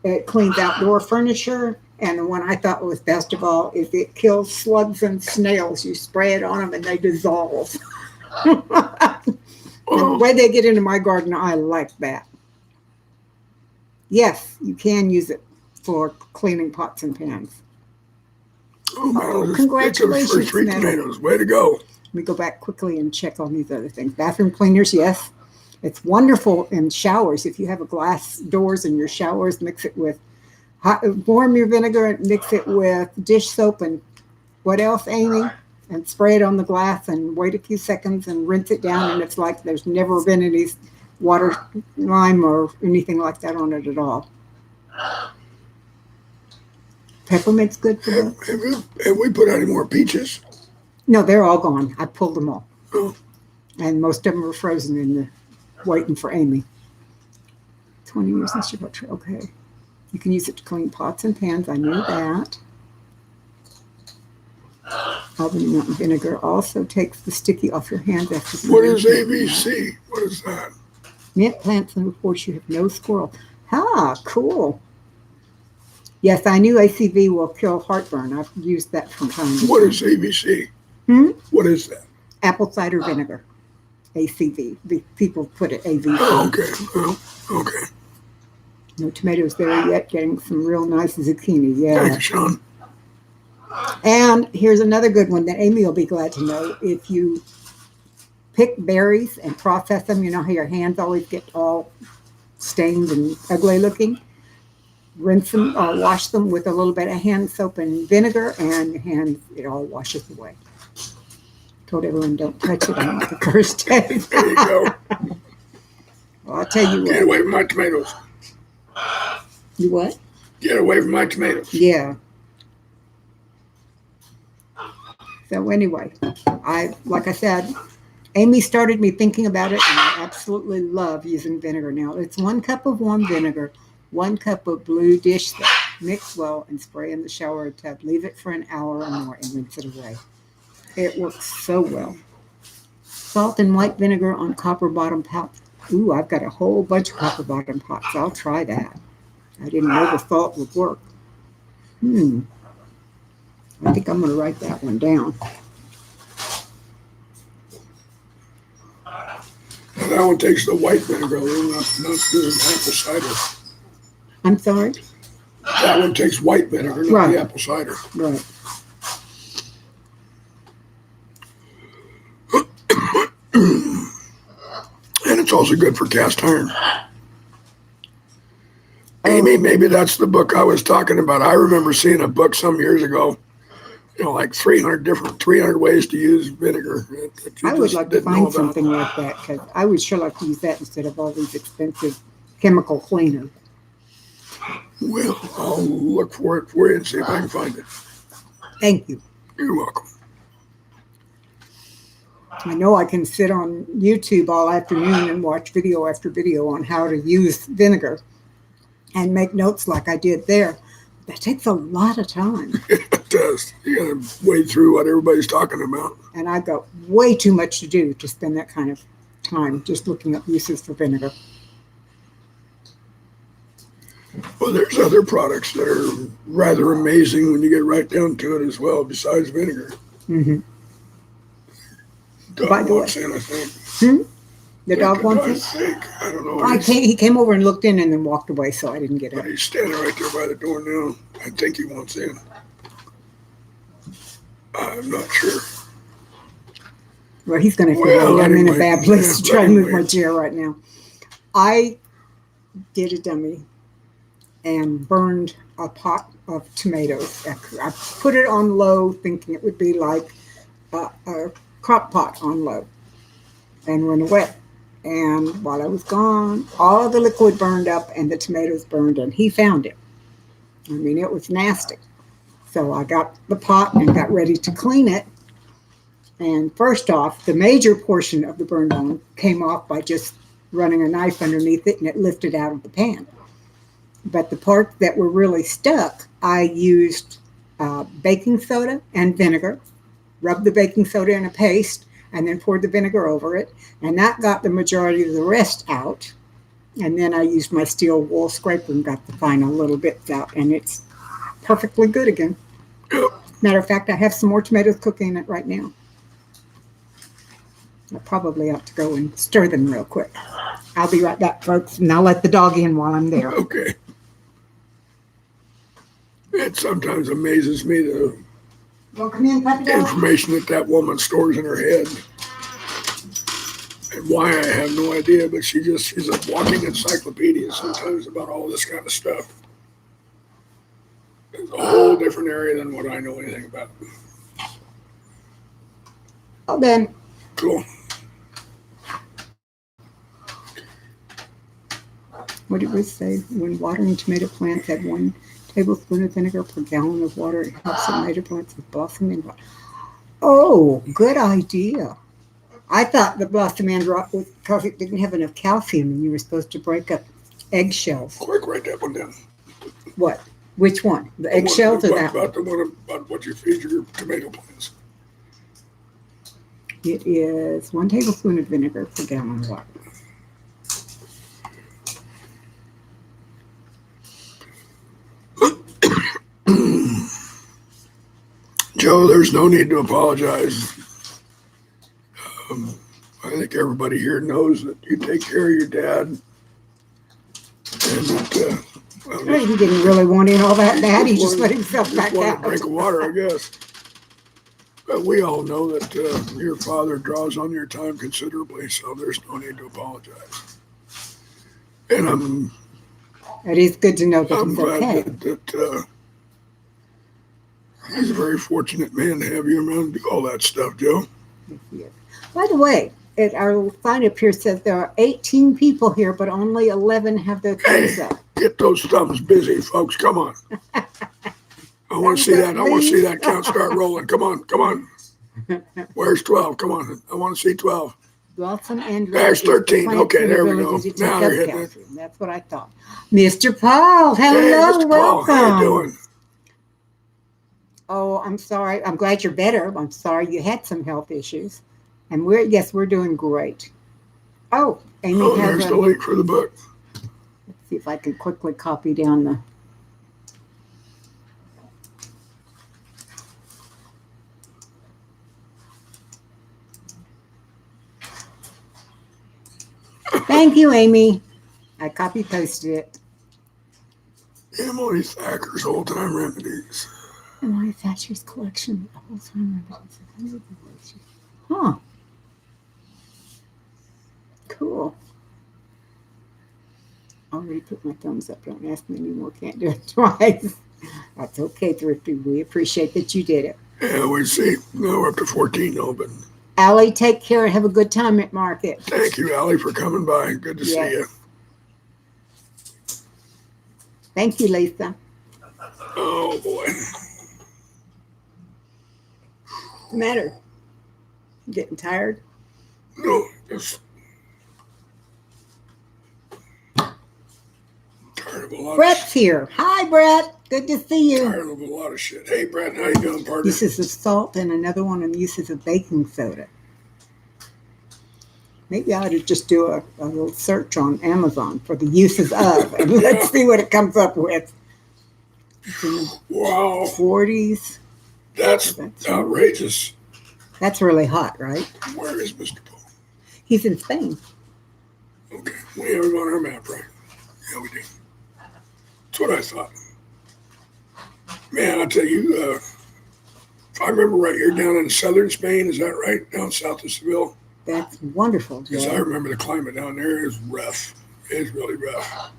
S1: It cleans outdoor furniture. And the one I thought was best of all is it kills slugs and snails. You spray it on them and they dissolve. And the way they get into my garden, I like that. Yes, you can use it for cleaning pots and pans.
S2: Oh,
S1: congratulations,
S2: first 3 tomatoes. Way to go.
S1: Let me go back quickly and check on these other things. Bathroom cleaners, yes. It's wonderful in showers. If you have a glass doors in your showers, mix it with warm your vinegar and mix it with dish soap and what else, Amy? And spray it on the glass and wait a few seconds and rinse it down, and it's like there's never been any water, lime, or anything like that on it at all. Peppermint's good for that.
S2: Have we put any more peaches?
S1: No, they're all gone. I pulled them all.
S2: Oh.
S1: And most of them are frozen in the waiting for Amy. 20 years since you bought. Okay. You can use it to clean pots and pans. I knew that. Albumin vinegar also takes the sticky off your hands after.
S2: What is ABC? What is that?
S1: Mint plants and reports you have no squirrel. Cool. Yes, I knew ACV will kill heartburn. I've used that from time to time.
S2: What is ABC? What is that?
S1: Apple cider vinegar. ACV. The people put it AVC.
S2: Oh, okay. Okay.
S1: No tomatoes there yet. Getting some real nice zucchini. Yeah.
S2: Thank you, Sean.
S1: And here's another good one that Amy will be glad to know. If you pick berries and process them, you know how your hands always get all stained and ugly looking? Rinse them or wash them with a little bit of hand soap and vinegar, and your hands, it all washes away. Told everyone don't touch it on the first day.
S2: There you go.
S1: Well, I'll tell you what.
S2: Get away from my tomatoes.
S1: You what?
S2: Get away from my tomatoes.
S1: Yeah. So anyway, like I said, Amy started me thinking about it, and I absolutely love using vinegar now. It's 1 cup of warm vinegar, 1 cup of blue dish soap. Mix well and spray in the shower tub. Leave it for an hour or more and rinse it away. It works so well. Salt and white vinegar on copper bottom pots. Ooh, I've got a whole bunch of copper bottom pots. I'll try that. I didn't know the salt would work. I think I'm going to write that one down.
S2: And that one takes the white vinegar, not doing apple cider.
S1: I'm sorry?
S2: That one takes white vinegar, not
S1: Right.
S2: the apple cider.
S1: Right.
S2: And it's also good for cast iron. Amy, maybe that's the book I was talking about. I remember seeing a book some years ago, like 300 ways to use vinegar.
S1: I would like to find something like that because I would sure like to use that instead of all these expensive chemical cleaners.
S2: Well, I'll look for it for you and see if I can find it.
S1: Thank you.
S2: You're welcome.
S1: I know I can sit on YouTube all afternoon and watch video after video on how to use vinegar and make notes like I did there. That takes a lot of time.
S2: It does. You got to wade through what everybody's talking about.
S1: And I've got way too much to do to spend that kind of time just looking up uses for vinegar.
S2: Well, there's other products that are rather amazing when you get right down to it as well, besides vinegar.
S1: Mm-hmm.
S2: Dog
S1: By the
S2: walks
S1: way.
S2: in, I think.
S1: The dog wants it?
S2: think. I don't know.
S1: He came over and looked in and then walked away, so I didn't get
S2: But
S1: it.
S2: he's standing right there by the door now. I think he wants in. I'm not sure.
S1: Well, he's going to feel
S2: Well,
S1: like I'm in a
S2: anyway,
S1: bad place to try to move
S2: anyway.
S1: my chair right now. I did a dummy and burned a pot of tomatoes. I put it on low thinking it would be like a crock pot on low and went wet. And while I was gone, all the liquid burned up and the tomatoes burned, and he found it. I mean, it was nasty. So I got the pot and got ready to clean it. And first off, the major portion of the burn bone came off by just running a knife underneath it, and it lifted out of the pan. But the parts that were really stuck, I used baking soda and vinegar, rubbed the baking soda in a paste, and then poured the vinegar over it. And that got the majority of the rest out. And then I used my steel wool scraper and got the final little bits out. And it's perfectly good again. Matter of fact, I have some more tomatoes cooking in it right now. I probably ought to go and stir them real quick. I'll be right back, folks, and I'll let the dog in while I'm there.
S2: Okay. It sometimes amazes me the
S1: Well, come in, puppy dog.
S2: information that woman stores in her head. And why, I have no idea, but she's a walking encyclopedia sometimes about all this kind of stuff. It's a whole different area than what I know anything about.
S1: Well, then,
S2: Cool.
S1: what did we say? When watering tomato plants, add 1 tablespoon of vinegar per gallon of water. It helps tomato plants with blossom and rot. Oh, good idea. I thought the blossom and rot was because it didn't have enough calcium and you were supposed to break up eggshells.
S2: Quick, write that one down.
S1: What? Which one? The eggshells or that one?
S2: About the one about what you feed your tomato plants.
S1: It is 1 tablespoon of vinegar per gallon of water.
S2: Joe, there's no need to apologize. I think everybody here knows that you take care of your dad. And that,
S1: He didn't really want in all that bad. He just let himself back
S2: wanted
S1: out.
S2: a drink of water, I guess. But we all know that your father draws on your time considerably, so there's no need to apologize. And
S1: It is good to know that
S2: I'm
S1: he's
S2: glad
S1: okay.
S2: that he's a very fortunate man to have you around to do all that stuff, Joe.
S1: By the way, our sign up here says there are 18 people here, but only 11 have their thumbs up.
S2: Get those thumbs busy, folks. Come on. I want to see that. I want to see that count start rolling. Come on. Come on. Where's 12? Come on. I want to see 12.
S1: Blossom and
S2: There's 13. Okay, there we go. Now you're hitting it.
S1: That's what I thought. Mr. Paul, hello,
S2: Hey, Mr. Paul,
S1: welcome.
S2: how you doing?
S1: Oh, I'm sorry. I'm glad you're better. I'm sorry you had some health issues. And we're doing great. Oh, Amy
S2: Oh,
S1: has
S2: there's the link for the book.
S1: Let's see if I can quickly copy down the. Thank you, Amy. I copy pasted it.
S2: Emily Thacker's Old Time Remedies.
S1: Emily Thatcher's collection of old time remedies. Huh. Cool. Already put my thumbs up. Don't ask me anymore. Can't do it twice. That's okay, Thrifty. We appreciate that you did it.
S2: Yeah, we see. No, we're up to 14 now, but.
S1: Allie, take care and have a good time at market.
S2: Thank you, Allie, for coming by. Good to see you.
S1: Thank you, Lisa.
S2: Oh, boy.
S1: What's the matter? You getting tired?
S2: No, just tired of a lot
S1: Brett's here. Hi, Brett. Good to see you.
S2: Tired of a lot of shit. Hey, Brett, how you doing, partner?
S1: Uses of salt and another one on uses of baking soda. Maybe I ought to just do a little search on Amazon for the uses of, and let's see what it comes up with.
S2: Wow.
S1: 40s.
S2: That's outrageous.
S1: That's really hot, right?
S2: Where is Mr. Paul?
S1: He's in Spain.
S2: Okay, we have it on our map, right? Yeah, we do. That's what I thought. Man, I tell you, if I remember right, you're down in southern Spain, is that right? Down south of Seville?
S1: That's wonderful, Joe.
S2: Because I remember the climate down there is rough. It's really rough.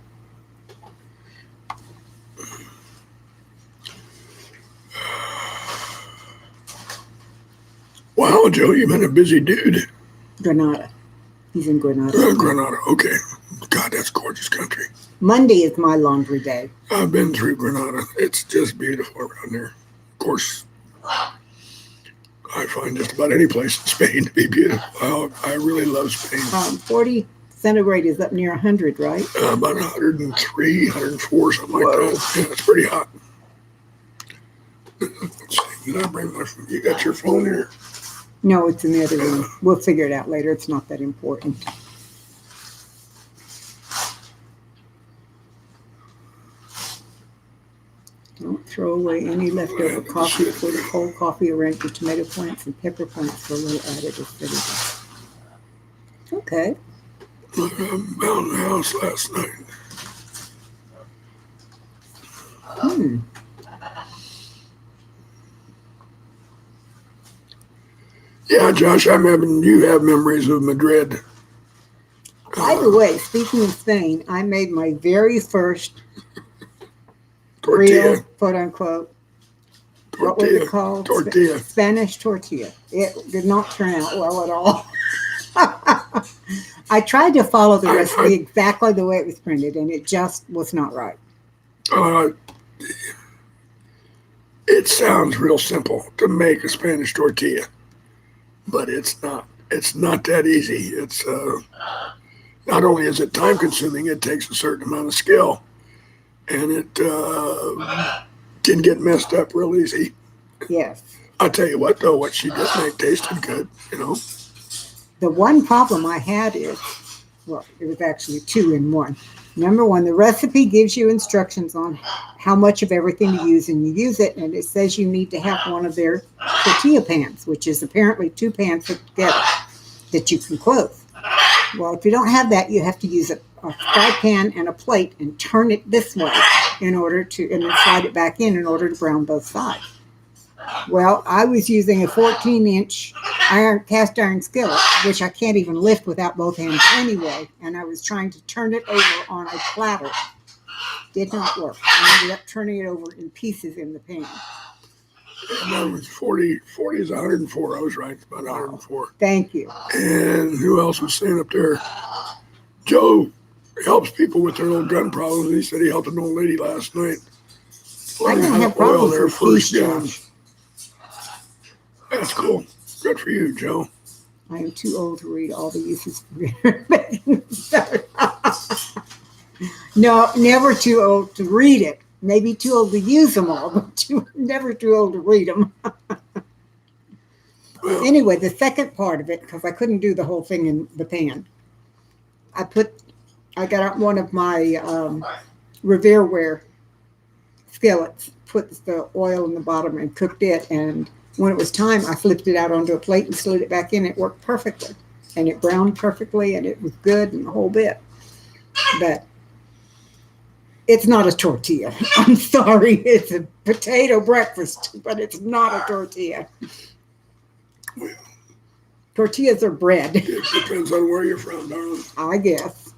S2: Wow, Joe, you've been a busy dude.
S1: Granada. He's in Granada.
S2: Granada, okay. God, that's gorgeous country.
S1: Monday is my laundry day.
S2: I've been through Granada. It's just beautiful around there. Of course, I find just about any place in Spain to be beautiful. I really love Spain.
S1: 40 centigrade is up near 100, right?
S2: About 103, 104, something like that. Yeah, it's pretty hot. Let's see, did I bring my phone? You got your phone here?
S1: No, it's in the other room. We'll figure it out later. It's not that important. Don't throw away any leftover coffee for the cold coffee around your tomato plants and pepper plants for a little added acidity. Okay.
S2: I found the house last night. Yeah, Josh, you have memories of Madrid.
S1: By the way, speaking of Spain, I made my very first
S2: tortilla.
S1: Real, quote unquote,
S2: Tortilla.
S1: what was it called?
S2: Tortilla.
S1: Spanish tortilla. It did not turn out well at all. I tried to follow the recipe exactly the way it was printed, and it just was not right.
S2: It sounds real simple to make a Spanish tortilla, but it's not. It's not that easy. It's not only is it time consuming, it takes a certain amount of skill, and it can get messed up real easy.
S1: Yes.
S2: I'll tell you what, though, what she did make tasted good, you know.
S1: The one problem I had is, well, it was actually two in one. Number one, the recipe gives you instructions on how much of everything to use, and you use it, and it says you need to have one of their tortilla pans, which is apparently two pans put together that you can close. Well, if you don't have that, you have to use a fry pan and a plate and turn it this way in order to, and then slide it back in order to brown both sides. Well, I was using a 14-inch cast iron skillet, which I can't even lift without both hands anyway, and I was trying to turn it over on a platter. Did not work. I ended up turning it over in pieces in the pan.
S2: And that was 40 is 104. I was right, about 104.
S1: Thank you.
S2: And who else was saying up there? Joe helps people with their little gun problems. He said he helped an old lady last night.
S1: I don't have problems with fish, Josh.
S2: That's cool. Good for you, Joe.
S1: I am too old to read all the uses for baking soda. No, never too old to read it. Maybe too old to use them all, but never too old to read them.
S2: Well,
S1: Anyway, the second part of it, because I couldn't do the whole thing in the pan, I got out one of my Revereware skillets, put the oil in the bottom and cooked it. And when it was time, I flipped it out onto a plate and slid it back in. It worked perfectly. And it browned perfectly and it was good and the whole bit. But it's not a tortilla. I'm sorry. It's a potato breakfast, but it's not a tortilla.
S2: well,
S1: Tortillas are bread,
S2: it depends on where you're from, darling.
S1: I guess.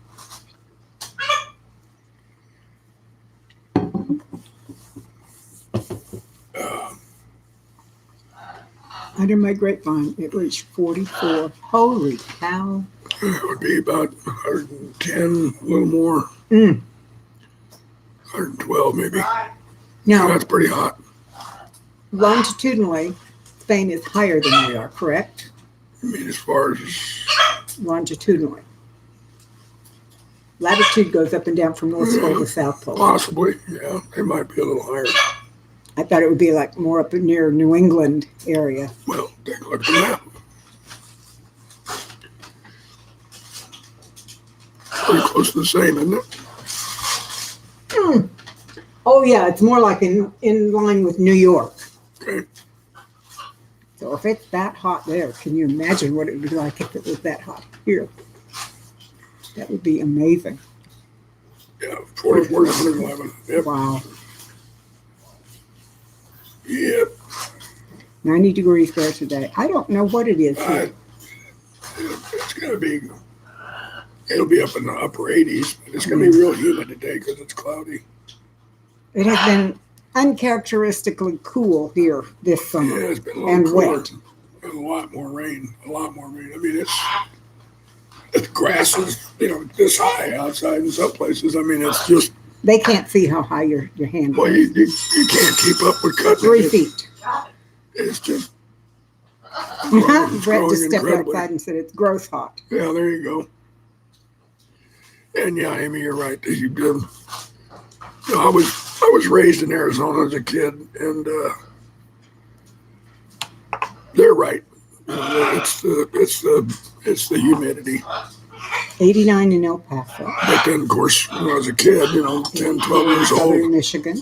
S1: Under my grapevine, it reached 44. Holy cow.
S2: It would be about 110, a little more. 112 maybe.
S1: Now,
S2: That's pretty hot.
S1: longitudinally, Spain is higher than we are, correct?
S2: I mean, as far as
S1: Longitudinally. Latitude goes up and down from North Pole to South Pole.
S2: possibly, yeah, it might be a little higher.
S1: I thought it would be like more up near New England area.
S2: Well, take a look at the map. Pretty close to the same, isn't it?
S1: Oh yeah, it's more like in line with New York.
S2: Okay.
S1: So if it's that hot there, can you imagine what it would be like if it was that hot here? That would be amazing.
S2: Yeah, 44 to 111. Yep.
S1: Wow.
S2: Yep.
S1: 90 degrees there today. I don't know what it is here.
S2: It's going to be, it'll be up in the upper 80s, but it's going to be real humid today because it's cloudy.
S1: It has been uncharacteristically cool here this
S2: Yeah,
S1: summer
S2: it's been a little
S1: and
S2: cooler.
S1: wet.
S2: And a lot more rain. I mean, the grass is, this high outside in some places. I mean, it's just,
S1: They can't see how high your hand
S2: well,
S1: is.
S2: you can't keep up with cutting
S1: 3
S2: it.
S1: feet.
S2: It's just,
S1: Brett
S2: growing
S1: just stepped
S2: incredibly.
S1: outside and said it's gross hot.
S2: Yeah, there you go. And yeah, Amy, you're right. I was raised in Arizona as a kid, and they're right. It's the humidity.
S1: 89 in El Paso,
S2: But then, of course, when I was a kid, 10, 12 years
S1: southern
S2: old,
S1: Michigan,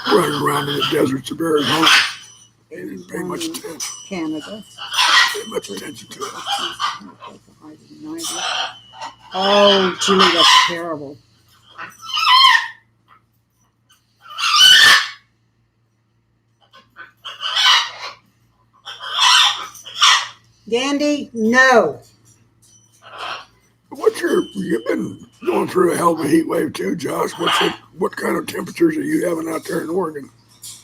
S2: running around in the deserts of Arizona, they didn't pay much attention.
S1: Canada.
S2: To it.
S1: Oh, Julie, that's terrible. Dandy, no.
S2: You've been going through a hell of a heat wave too, Josh. What kind of temperatures are you having out there in Oregon?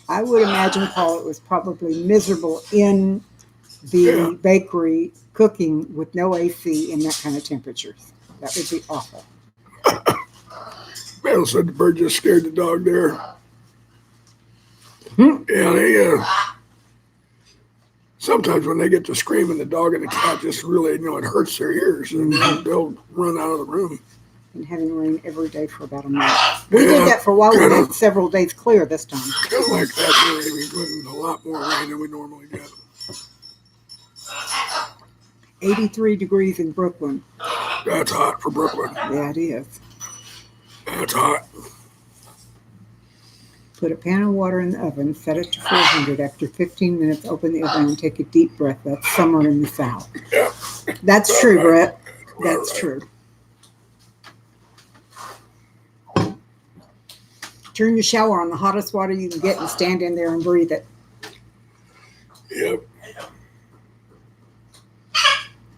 S1: I would imagine, Paul, it was probably miserable in the bakery cooking with no AC in that kind of temperatures. That would be awful.
S2: Bill said the bird just scared the dog there. Yeah, they sometimes when they get to screaming, the dog and the cat just really, it hurts their ears, and they'll run out of the room.
S1: And having rain every day for about a month. We did that for a while. We had several days clear this time.
S2: Kind of like that here. We're getting a lot more rain than we normally get.
S1: 83 degrees in Brooklyn.
S2: That's hot for Brooklyn.
S1: Yeah, it is.
S2: That's hot.
S1: Put a pan of water in the oven, set it to 400. After 15 minutes, open the oven and take a deep breath. That's summer in the South.
S2: Yeah.
S1: That's true, Brett. That's
S2: Right.
S1: true. Turn your shower on the hottest water you can get and stand in there and breathe it.
S2: Yep.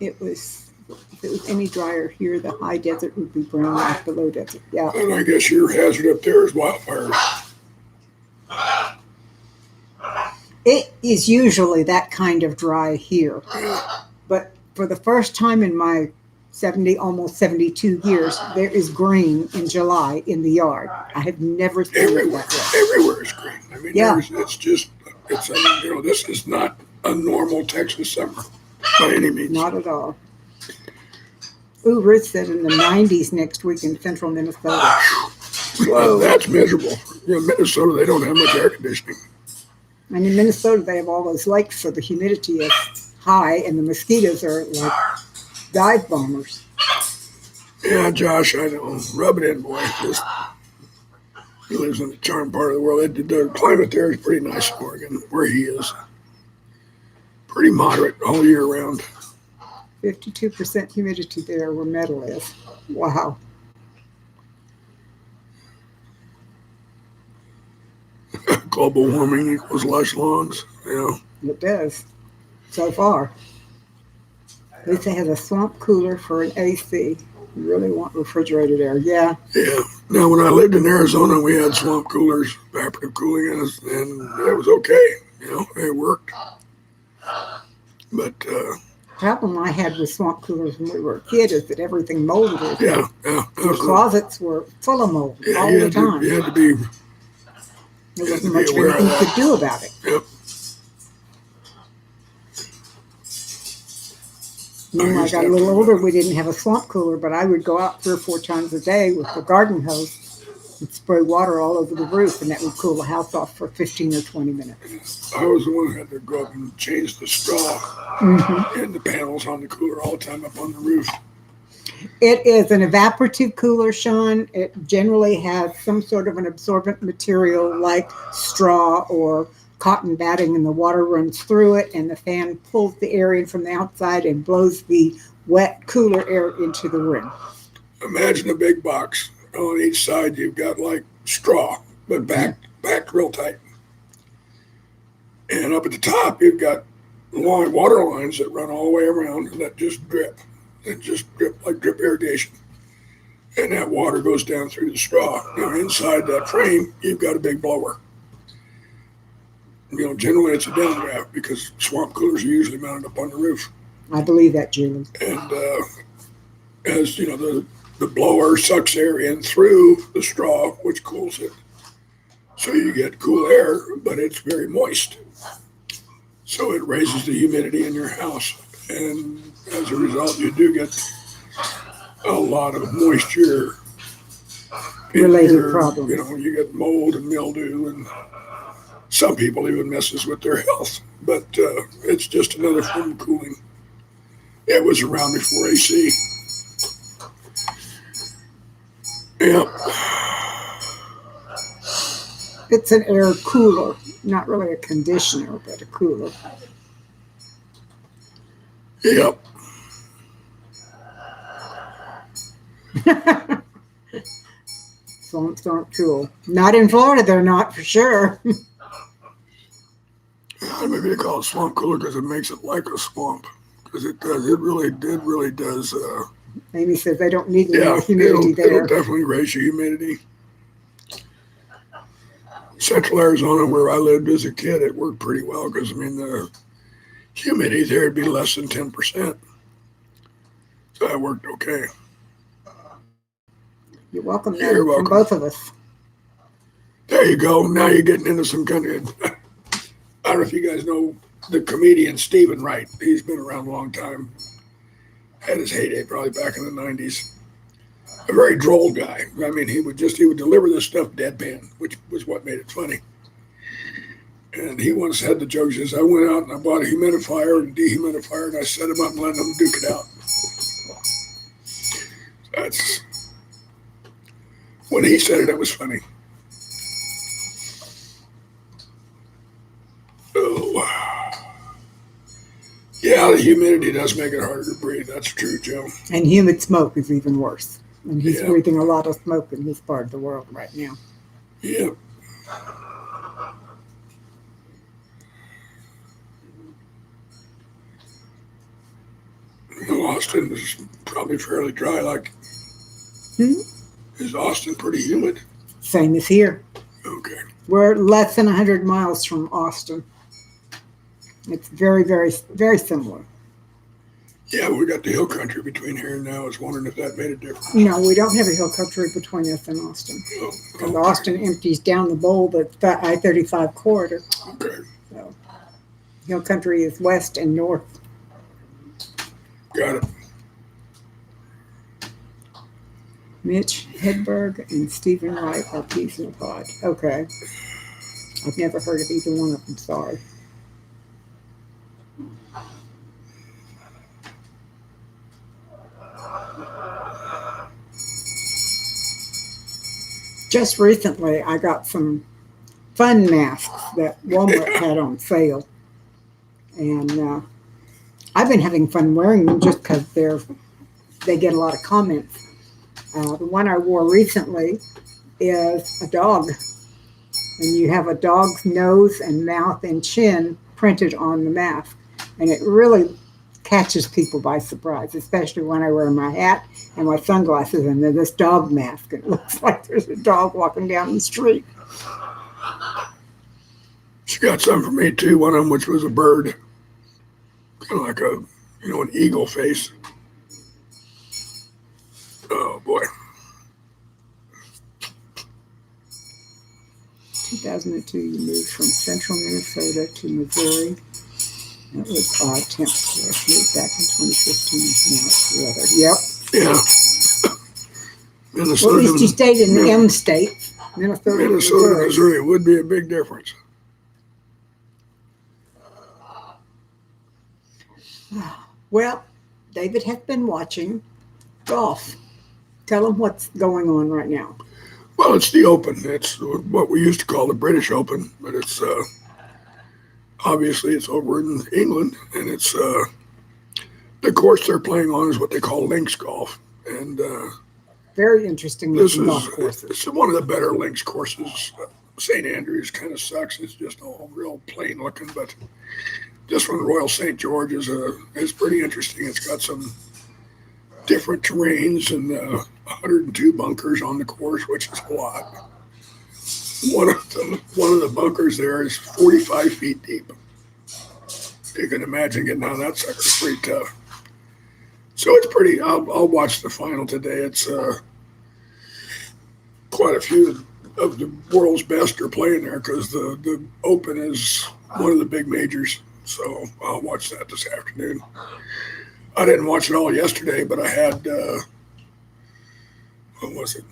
S1: If it was any drier here, the high desert would be brown like the low desert. Yeah.
S2: And I guess your hazard up there is wildfires.
S1: It is usually that kind of dry here. But for the first time in my almost 72 years, there is green in July in the yard. I have never seen it
S2: Everywhere.
S1: that way.
S2: Everywhere is green. I mean,
S1: Yeah.
S2: this is not a normal Texas summer by any means.
S1: Not at all. Ooh, Ruth said in the 90s next week in central Minnesota.
S2: Whoa. That's miserable. Minnesota, they don't have much air conditioning.
S1: And in Minnesota, they have all those lakes, so the humidity is high, and the mosquitoes are like dive bombers.
S2: Yeah, Josh, I know. Rub it in, boy. He lives in a charmed part of the world. The climate there is pretty nice in Oregon, where he is. Pretty moderate all year round.
S1: 52% humidity there where metal is. Wow.
S2: Global warming equals lush lawns.
S1: It does. So far. Lisa has a swamp cooler for an AC. You really want refrigerated air. Yeah.
S2: Yeah. Now, when I lived in Arizona, we had swamp coolers, evaporative cooling, and it was okay. It worked. But
S1: the problem I had with swamp coolers when we were a kid is that everything molded.
S2: Yeah.
S1: The closets were full of mold all the time.
S2: You had to be.
S1: There wasn't much anything you could do about it.
S2: Yep.
S1: When I got a little older, we didn't have a swamp cooler, but I would go out 3 or 4 times a day with the garden hose and spray water all over the roof, and that would cool the house off for 15 or 20 minutes.
S2: I was the one who had to go up and change the straw and the panels on the cooler all the time up on the roof.
S1: It is an evaporative cooler, Sean. It generally has some sort of an absorbent material like straw or cotton batting, and the water runs through it, and the fan pulls the air in from the outside and blows the wet, cooler air into the room.
S2: Imagine a big box. On each side, you've got like straw, but backed real tight. And up at the top, you've got long water lines that run all the way around and that just drip. It just drip like drip irrigation. And that water goes down through the straw. Now, inside that frame, you've got a big blower. Generally it's a downdraft because swamp coolers are usually mounted up on the roof.
S1: I believe that, Julie.
S2: And as the blower sucks air in through the straw, which cools it. So you get cool air, but it's very moist. So it raises the humidity in your house. And as a result, you do get a lot of moisture
S1: related problems.
S2: You get mold and mildew, and some people even messes with their health. But it's just another form of cooling. It was around before AC. Yeah.
S1: It's an air cooler, not really a conditioner, but a cooler.
S2: Yep.
S1: Swamps aren't cool. Not in Florida, they're not for sure.
S2: Maybe they call it swamp cooler because it makes it like a swamp. Because it does. It really does.
S1: Amy says they don't need any humidity there.
S2: It'll definitely raise your humidity. Central Arizona, where I lived as a kid, it worked pretty well because, the humidity there would be less than 10%. So that worked okay.
S1: You're welcome.
S2: You're welcome.
S1: From both of us.
S2: There you go. Now you're getting into some kind of... I don't know if you guys know the comedian Stephen Wright. He's been around a long time. Had his heyday probably back in the 90s. A very droll guy. He would deliver this stuff deadpan, which was what made it funny. And he once had the joke, says, I went out and I bought a humidifier and dehumidifier, and I set them up and let them duke it out. That's... When he said it was funny. Oh. Yeah, the humidity does make it harder to breathe. That's true, Joe.
S1: And humid smoke is even worse. And he's breathing a lot of smoke in his part of the world right now.
S2: Yep. Austin is probably fairly dry. Is Austin pretty humid?
S1: Same as here.
S2: Okay.
S1: We're less than 100 miles from Austin. It's very, very, very similar.
S2: Yeah, we got the hill country between here and now. I was wondering if that made a difference.
S1: No, we don't have a hill country between us and Austin. Because Austin empties down the bowl, the I-35 corridor.
S2: Okay.
S1: So. Hill country is west and north.
S2: Got it.
S1: Mitch Hedberg and Stephen Wright are peas in a pod. Okay. I've never heard of either one of them, sorry. Just recently, I got some fun masks that Walmart had on sale. And I've been having fun wearing them just because they get a lot of comments. The one I wore recently is a dog, and you have a dog's nose and mouth and chin printed on the mask, and it really catches people by surprise, especially when I wear my hat and my sunglasses and then this dog mask. It looks like there's a dog walking down the street.
S2: She got some for me too. One of them, which was a bird, kind of like an eagle face. Oh boy.
S1: 2002, you moved from central Minnesota to Missouri. That was odd temps. Yes, moved back in 2015. Now it's weather. Yep.
S2: Yeah. Minnesota.
S1: Well, at least you stayed in the M state. Minnesota,
S2: Missouri would be a big difference.
S1: Well, David has been watching golf. Tell him what's going on right now.
S2: Well, it's the Open. It's what we used to call the British Open, but it's obviously it's over in England, and it's the course they're playing on is what they call links golf, and
S1: very interesting golf courses.
S2: It's one of the better links courses. St. Andrews kind of sucks. It's just all real plain looking, but this one, Royal St. George, is pretty interesting. It's got some different terrains and 102 bunkers on the course, which is a lot. One of the bunkers there is 45 feet deep. You can imagine getting out of that sucker. It's pretty tough. So it's pretty. I'll watch the final today. It's quite a few of the world's best are playing there because the Open is one of the big majors. So I'll watch that this afternoon. I didn't watch it all yesterday, but I had, what was it?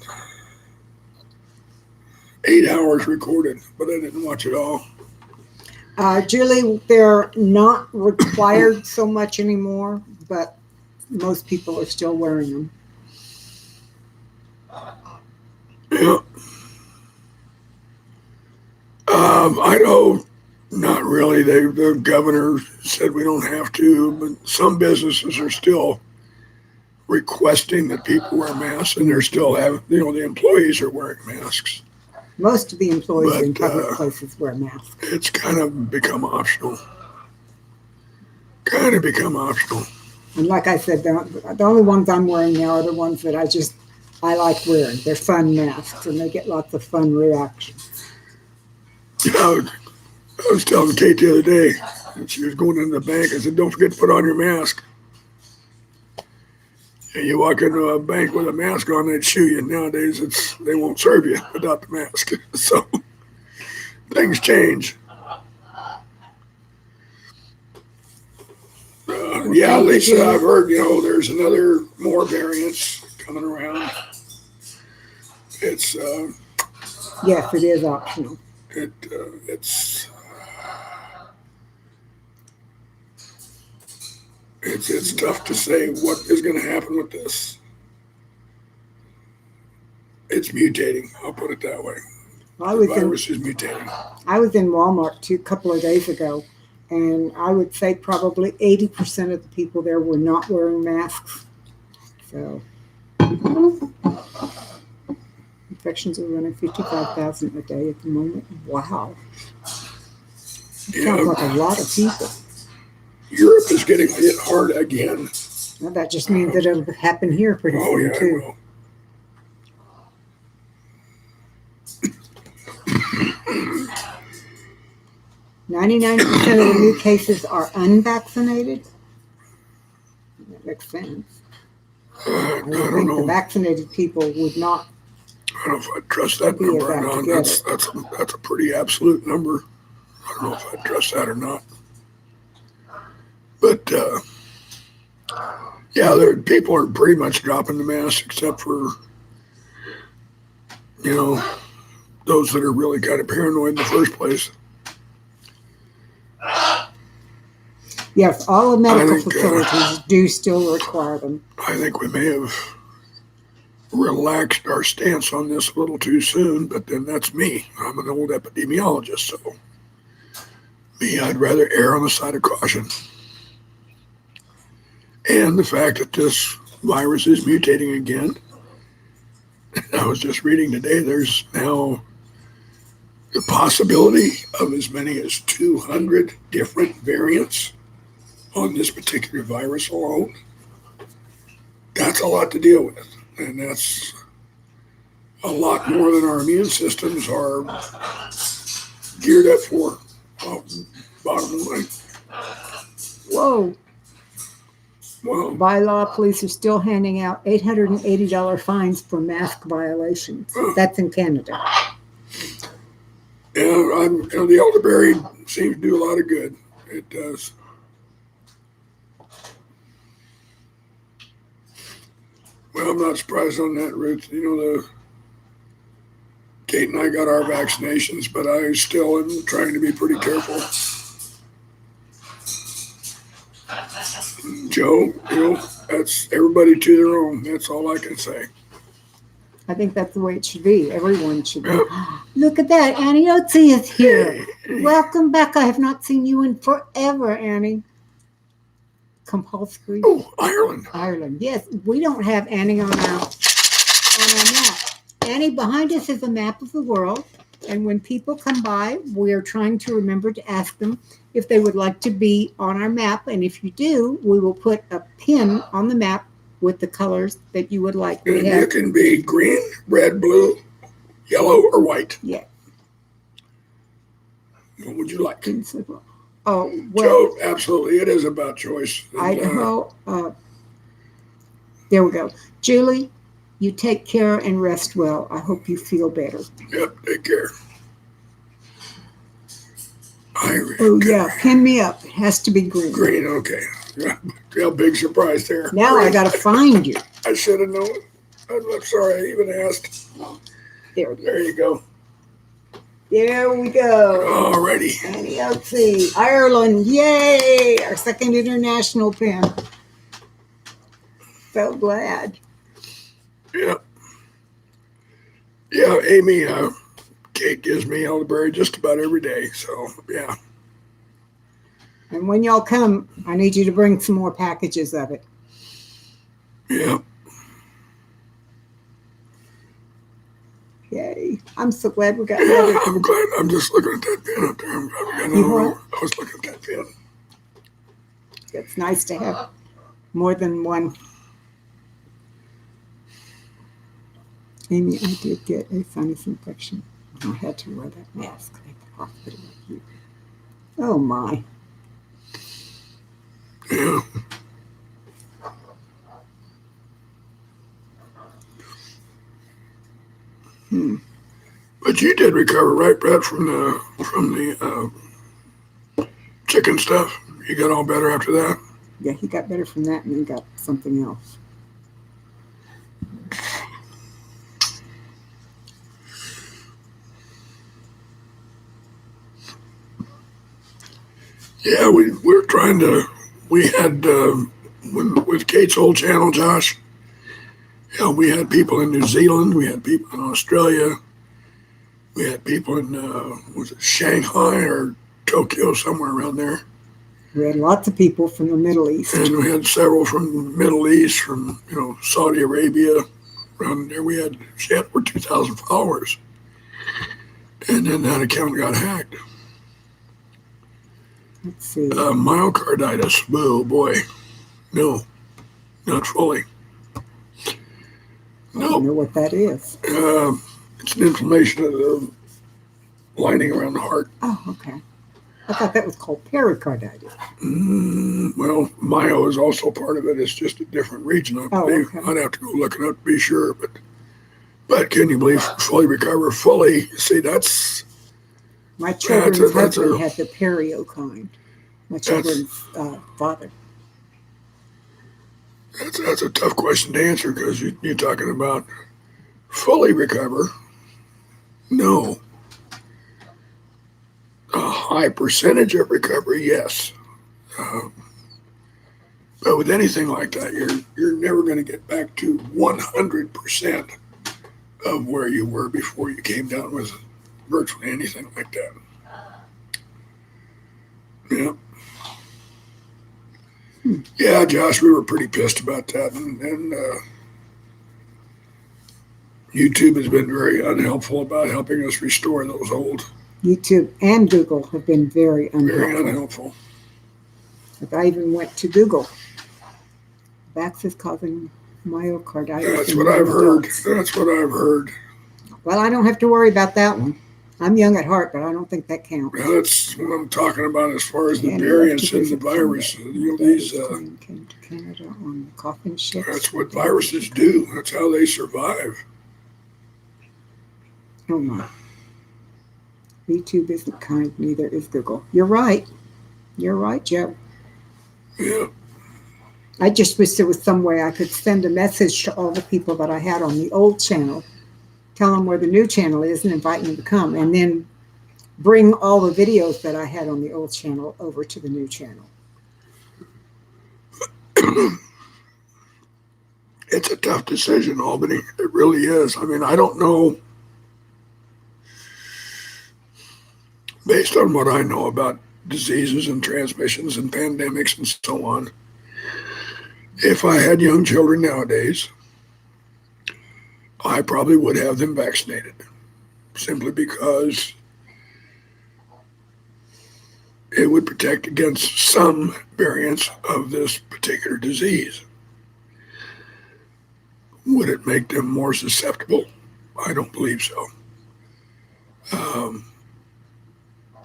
S2: 8 hours recorded, but I didn't watch it all.
S1: Julie, they're not required so much anymore, but most people are still wearing them.
S2: Yeah. I know. Not really. The governor said we don't have to, but some businesses are still requesting that people wear masks, and they're still the employees are wearing masks.
S1: Most of the employees in public places wear masks.
S2: It's kind of become optional.
S1: And like I said, the only ones I'm wearing now are the ones that I like wearing. They're fun masks, and they get lots of fun reactions.
S2: I was telling Kate the other day, and she was going into the bank. I said, "Don't forget to put on your mask." And you walk into a bank with a mask on, they'd shoot you. Nowadays, they won't serve you without the mask. So things change. Yeah, Lisa, I've heard there's more variants coming around. It's
S1: yes, it is optional.
S2: It's tough to say what is going to happen with this. It's mutating. I'll put it that way. The virus is mutating.
S1: I was in Walmart a couple of days ago, and I would say probably 80% of the people there were not wearing masks. So infections are running 55,000 a day at the moment. Wow. Sounds like a lot of people.
S2: Europe is getting hit hard again.
S1: Well, that just means that it'll happen here pretty soon, too.
S2: It will.
S1: 99% of the new cases are unvaccinated. That makes sense. I don't know. The vaccinated people would not.
S2: I don't know if I'd trust that number or not. That's a pretty absolute number. I don't know if I'd trust that or not. yeah, people are pretty much dropping the mask, except for those that are really kind of paranoid in the first place.
S1: Yes, all the medical
S2: think,
S1: facilities do still require them.
S2: I think we may have relaxed our stance on this a little too soon, but then that's me. I'm an old epidemiologist, so I'd rather err on the side of caution. And the fact that this virus is mutating again. I was just reading today, there's now the possibility of as many as 200 different variants on this particular virus alone. That's a lot to deal with. And that's a lot more than our immune systems are geared up for. Bottom line.
S1: Whoa.
S2: Well,
S1: by law, police are still handing out $880 fines for mask violations. That's in Canada.
S2: Yeah, the elderberry seems to do a lot of good. It does. Well, I'm not surprised on that, Ruth. Kate and I got our vaccinations, but I still am trying to be pretty careful. Joe, that's everybody to their own. That's all I can say.
S1: I think that's the way it should be. Everyone should be.
S2: Yep.
S1: Look at that. Annie Otzi is here.
S2: Hey.
S1: Welcome back. I have not seen you in forever, Annie. Compulsory.
S2: Oh, Ireland.
S1: Ireland. Yes, we don't have Annie on our map. Annie, behind us is a map of the world. And when people come by, we are trying to remember to ask them if they would like to be on our map. And if you do, we will put a pin on the map with the colors that you would like.
S2: And you can be green, red, blue, yellow, or white.
S1: Yeah.
S2: What would you like?
S1: Oh, well.
S2: Joe, absolutely. It is about choice.
S1: Idaho. There we go. Julie, you take care and rest well. I hope you feel better.
S2: Yep, take care.
S1: Oh, yeah, pin me up. It has to be green.
S2: Green, okay. Yeah, big surprise there.
S1: Now
S2: green.
S1: I got to find you.
S2: I should have known. I'm sorry I even asked. There you go.
S1: There we go.
S2: Alrighty.
S1: Annie Otzi, Ireland. Yay! Our second international pin. So glad.
S2: Yeah. Yeah, Amy, Kate gives me elderberry just about every day. So, yeah.
S1: And when y'all come, I need you to bring some more packages of it.
S2: Yeah.
S1: Yay. I'm so glad we got
S2: another. I'm glad. I'm just looking at that pen up there. I was looking at that pen.
S1: It's nice to have more than one. Amy, I did get a sinus infection. I had to wear that mask at the hospital. Oh, my.
S2: Yeah. But you did recover, right, Brett, from the chicken stuff? You got all better after that?
S1: Yeah, he got better from that and then got something else.
S2: Yeah, we're trying to. We had with Kate's old channel, Josh. Yeah, we had people in New Zealand. We had people in Australia. We had people in was it Shanghai or Tokyo, somewhere around there.
S1: We had lots of people from the Middle East,
S2: and we had several from the Middle East, from Saudi Arabia. Around there, we had 2,000 followers, and then that account got hacked.
S1: Let's see.
S2: Myocarditis. Oh boy, no, not fully.
S1: I don't know what that is.
S2: It's an inflammation of the lining around the heart.
S1: Oh, okay. I thought that was called pericarditis.
S2: Well, myo is also part of it. It's just a different region, I believe.
S1: Okay.
S2: I'd have to go look it up to be sure. But can you believe fully recover fully? See, that's...
S1: My children's husband had the perio kind. My children's father.
S2: That's a tough question to answer because you're talking about fully recover. No. A high percentage of recovery, yes. Um, but with anything like that, you're never going to get back to 100% of where you were before you came down with virtually anything like that. Yeah. Yeah, Josh, we were pretty pissed about that, and YouTube has been very unhelpful about helping us restore those old.
S1: YouTube and Google have been very
S2: Very
S1: unhelpful.
S2: unhelpful.
S1: Like I even went to Google. Vax is causing myocarditis.
S2: That's
S1: in
S2: what I've heard.
S1: adults.
S2: That's what I've heard.
S1: Well, I don't have to worry about that one. I'm young at heart, but I don't think that counts.
S2: Now, that's what I'm talking about as far as the
S1: And
S2: variants in the virus. These,
S1: came to Canada on the coffin ships.
S2: that's what viruses do. That's how they survive.
S1: Oh my. YouTube isn't kind, neither is Google. You're right. You're right, Joe.
S2: Yeah.
S1: I just wish there was some way I could send a message to all the people that I had on the old channel, tell them where the new channel is and invite them to come, and then bring all the videos that I had on the old channel over to the new channel.
S2: It's a tough decision, Albany. It really is. I mean, I don't know, based on what I know about diseases and transmissions and pandemics and so on, if I had young children nowadays, I probably would have them vaccinated simply because it would protect against some variants of this particular disease. Would it make them more susceptible? I don't believe so.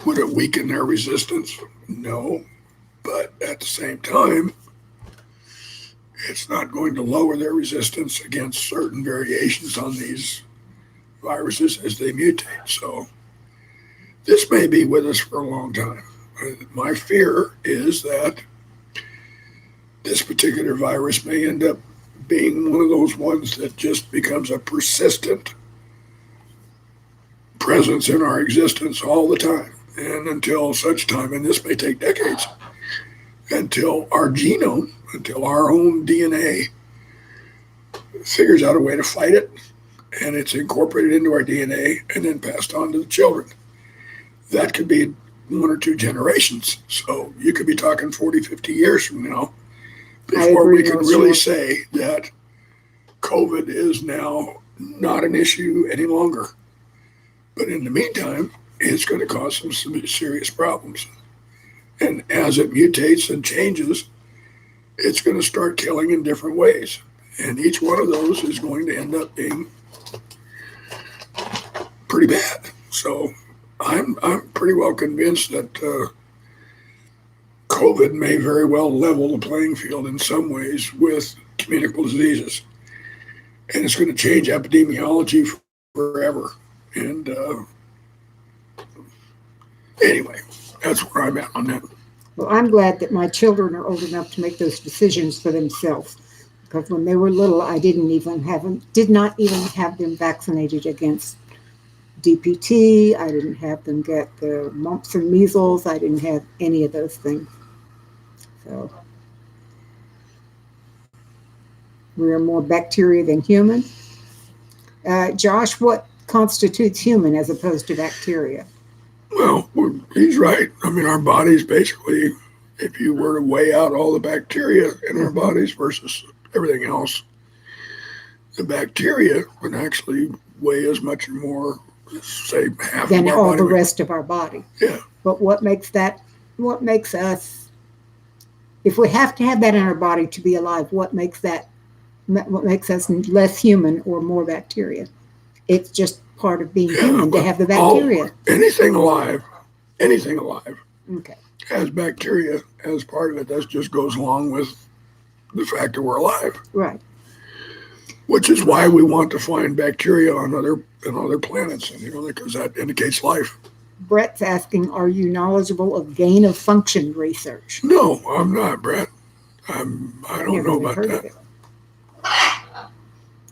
S2: Would it weaken their resistance? No. But at the same time, it's not going to lower their resistance against certain variations on these viruses as they mutate. So this may be with us for a long time. My fear is that this particular virus may end up being one of those ones that just becomes a persistent presence in our existence all the time. And until such time, and this may take decades, until our genome, until our own DNA figures out a way to fight it, and it's incorporated into our DNA and then passed on to the children. That could be 1 or 2 generations. So you could be talking 40, 50 years from now before we can really say that COVID is now not an issue any longer. But in the meantime, it's going to cause some serious problems. And as it mutates and changes, it's going to start killing in different ways. And each one of those is going to end up being pretty bad. So I'm pretty well convinced that COVID may very well level the playing field in some ways with communicable diseases. And it's going to change epidemiology forever. And anyway, that's where I'm at on that.
S1: Well, I'm glad that my children are old enough to make those decisions for themselves. Because when they were little, I did not even have them vaccinated against DPT. I didn't have them get the mumps and measles. I didn't have any of those things. So we are more bacteria than human. Josh, what constitutes human as opposed to bacteria?
S2: Well, he's right. I mean, our bodies basically, if you were to weigh out all the bacteria in our bodies versus everything else, the bacteria would actually weigh as much or more, say, half
S1: than
S2: of our
S1: all
S2: body
S1: the
S2: weight.
S1: rest of our body.
S2: Yeah.
S1: But what makes us, if we have to have that in our body to be alive, what makes us less human or more bacteria? It's just part of being human to have the bacteria.
S2: Anything alive
S1: Okay.
S2: has bacteria as part of it. That just goes along with the fact that we're alive.
S1: Right.
S2: Which is why we want to find bacteria on other planets, and because that indicates life.
S1: Brett's asking, are you knowledgeable of gain of function research?
S2: No, I'm not, Brett. I don't know about that.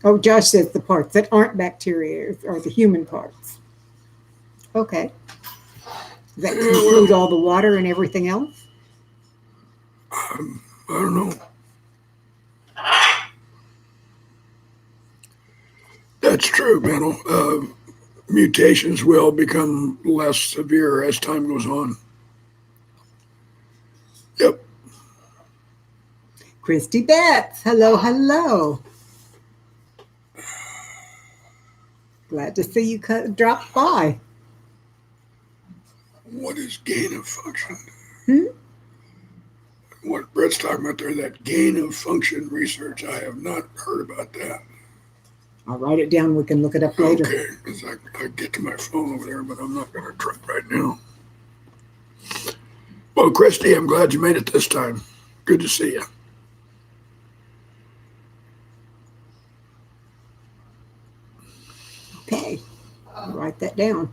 S1: Oh, Josh says the parts that aren't bacteria are the human parts. Okay. Does that
S2: Yeah,
S1: include
S2: well,
S1: all the water and everything else?
S2: I don't know. That's true, Benno. Mutations will become less severe as time goes on. Yep.
S1: Christy Betts. Hello, hello. Glad to see you drop by.
S2: What is gain of function?
S1: Hmm?
S2: What Brett's talking about there, that gain of function research, I have not heard about that.
S1: I'll write it down. We can look it up later.
S2: Okay, because I get to my phone over there, but I'm not going to try right now. Well, Christy, I'm glad you made it this time. Good to see you.
S1: Okay. I'll write that down.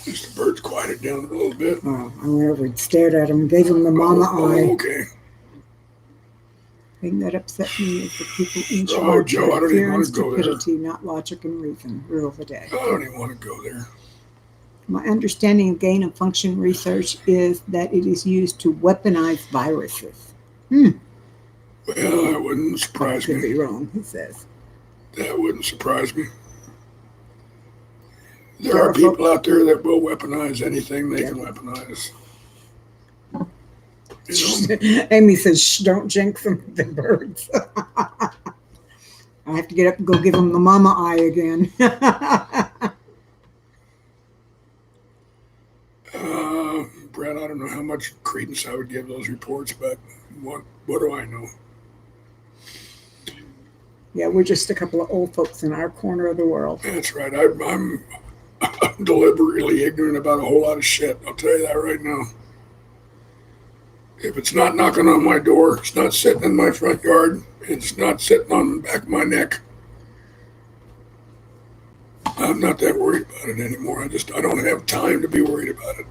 S2: Just the birds quieted down a little bit.
S1: Oh, I went over and stared at him, gave him the mama eye.
S2: Okay.
S1: The thing that upset me is the people in
S2: Oh,
S1: charge
S2: Joe, I
S1: of
S2: don't
S1: fear
S2: even
S1: and
S2: want to go there.
S1: stupidity, not logic and reason, rule the day.
S2: I don't even want to go there.
S1: My understanding of gain of function research is that it is used to weaponize viruses.
S2: Well, that wouldn't
S1: I
S2: surprise
S1: could
S2: me.
S1: be wrong, he says.
S2: That wouldn't surprise me. There are people out there that will weaponize anything they can weaponize. You know?
S1: Amy says, shh, don't jinx them, the birds. I have to get up and go give them the mama eye again.
S2: Brett, I don't know how much credence I would give those reports, but what do I know?
S1: Yeah, we're just a couple of old folks in our corner of the world.
S2: That's right. I'm deliberately ignorant about a whole lot of shit. I'll tell you that right now. If it's not knocking on my door, it's not sitting in my front yard, it's not sitting on the back of my neck, I'm not that worried about it anymore. I don't have time to be worried about it.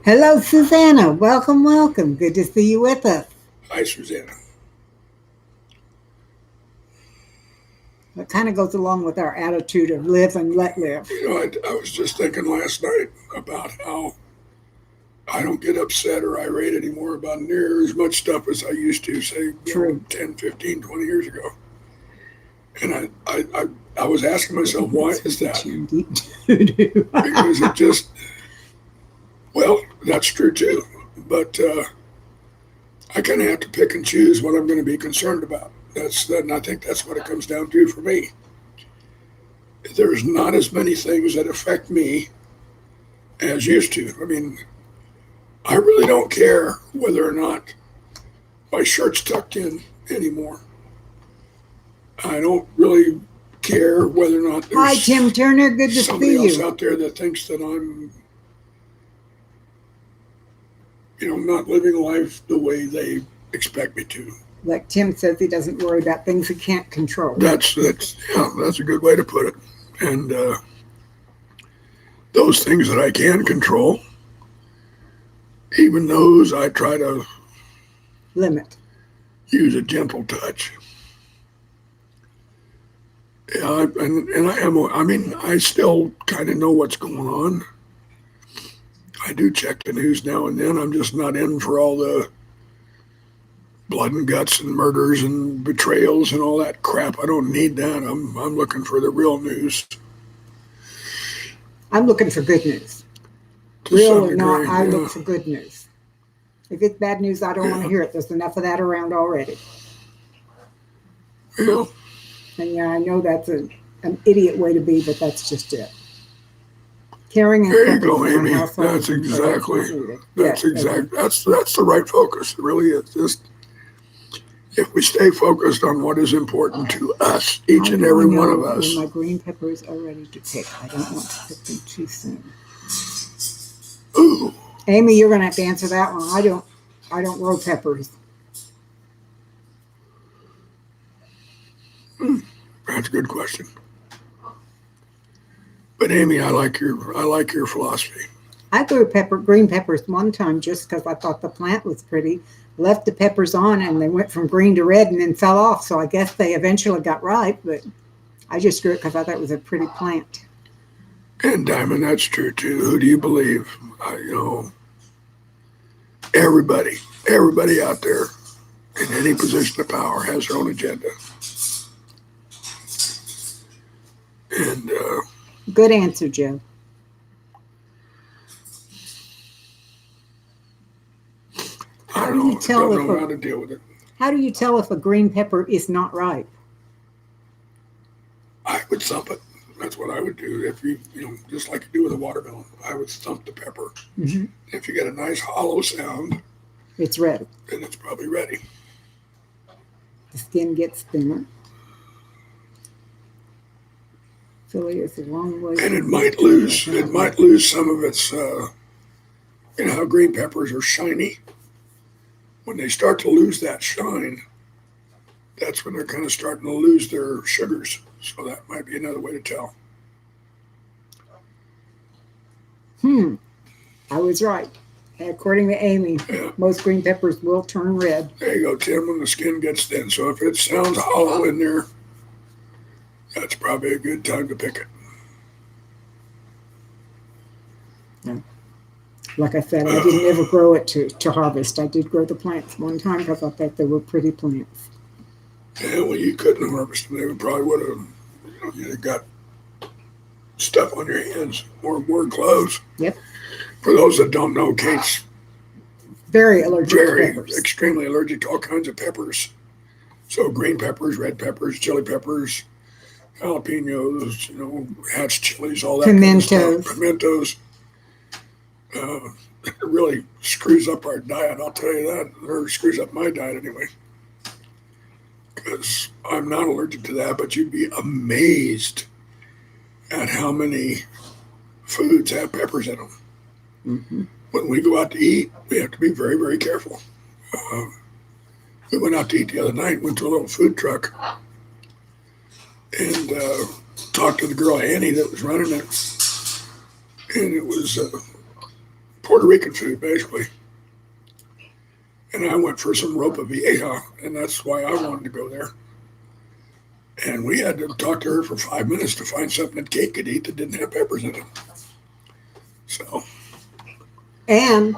S1: Hello, Susanna. Welcome, welcome. Good to see you with us.
S2: Hi, Susanna.
S1: That kind of goes along with our attitude of live and let live.
S2: You know, I was just thinking last night about how I don't get upset or irate anymore about near as much stuff as I used to, say,
S1: True.
S2: 10, 15, 20 years ago. And I was asking myself, why is that? Because it just, well, that's true too. But I kind of have to pick and choose what I'm going to be concerned about. And I think that's what it comes down to for me. There's not as many things that affect me as used to. I mean, I really don't care whether or not my shirt's tucked in anymore. I don't really care whether or not
S1: Hi,
S2: there's
S1: Tim Turner. Good to
S2: somebody
S1: see
S2: else
S1: you.
S2: out there that thinks that I'm, not living life the way they expect me to.
S1: Like Tim says, he doesn't worry about things he can't control.
S2: That's a good way to put it. And those things that I can control, even those I try to
S1: Limit.
S2: use a gentle touch. Yeah, I still kind of know what's going on. I do check the news now and then. I'm just not in for all the blood and guts and murders and betrayals and all that crap. I don't need that. I'm looking for the real news.
S1: I'm looking for good news. Real or not, I look for good news. If it's bad news, I don't want to hear it. There's enough of that around already.
S2: Yeah.
S1: And yeah, I know that's an idiot way to be, but that's just it. Caring and
S2: There you go,
S1: comforting
S2: Amy.
S1: my household
S2: That's
S1: is
S2: exactly.
S1: needed.
S2: That's
S1: Yes,
S2: exactly. That's the right focus. It really is. Just if we stay focused on what is important to us, each and every one of us.
S1: When my green peppers are ready to pick, I don't want to pick them too soon.
S2: Ooh.
S1: Amy, you're gonna have to answer that one. I don't grow peppers.
S2: That's a good question. But Amy, I like your philosophy.
S1: I grew green peppers one time just because I thought the plant was pretty. Left the peppers on and they went from green to red and then fell off. So I guess they eventually got ripe, but I just grew it because I thought it was a pretty plant.
S2: And Diamond, that's true too. Who do you believe? Everybody out there in any position of power has their own agenda. And
S1: Good answer, Joe.
S2: I don't know how to deal with it.
S1: How do you tell if a green pepper is not ripe?
S2: I would thump it. That's what I would do. If you just like you do with a watermelon, I would thump the pepper.
S1: Mm-hmm.
S2: If you get a nice hollow sound,
S1: it's ready.
S2: Then it's probably ready.
S1: The skin gets thinner. Philly is a long way.
S2: And it might lose some of its. How green peppers are shiny. When they start to lose that shine, that's when they're kind of starting to lose their sugars. So that might be another way to tell.
S1: I was right. According to Amy, most green peppers will turn red.
S2: There you go, Tim, when the skin gets thin. So if it sounds hollow in there, that's probably a good time to pick it.
S1: Yeah. Like I said, I didn't ever grow it to harvest. I did grow the plants one time because I thought they were pretty plants.
S2: Yeah, well, you couldn't harvest them. They probably would have, you'd got stuff on your hands or more clothes.
S1: Yep.
S2: For those that don't know, Kate's
S1: very allergic to peppers.
S2: Extremely allergic to all kinds of peppers. So green peppers, red peppers, chili peppers, jalapenos, hatch chilies, all that
S1: Pimentos.
S2: kind of stuff. Pimentos. It really screws up our diet, I'll tell you that. Or screws up my diet anyway. Because I'm not allergic to that, but you'd be amazed at how many foods have peppers in them.
S1: Mm-hmm.
S2: When we go out to eat, we have to be very, very careful. We went out to eat the other night, went to a little food truck, and talked to the girl, Annie, that was running it. And it was Puerto Rican food, basically. And I went for some ropa vieja, and that's why I wanted to go there. And we had to talk to her for 5 minutes to find something that Kate could eat that didn't have peppers in it. So.
S1: And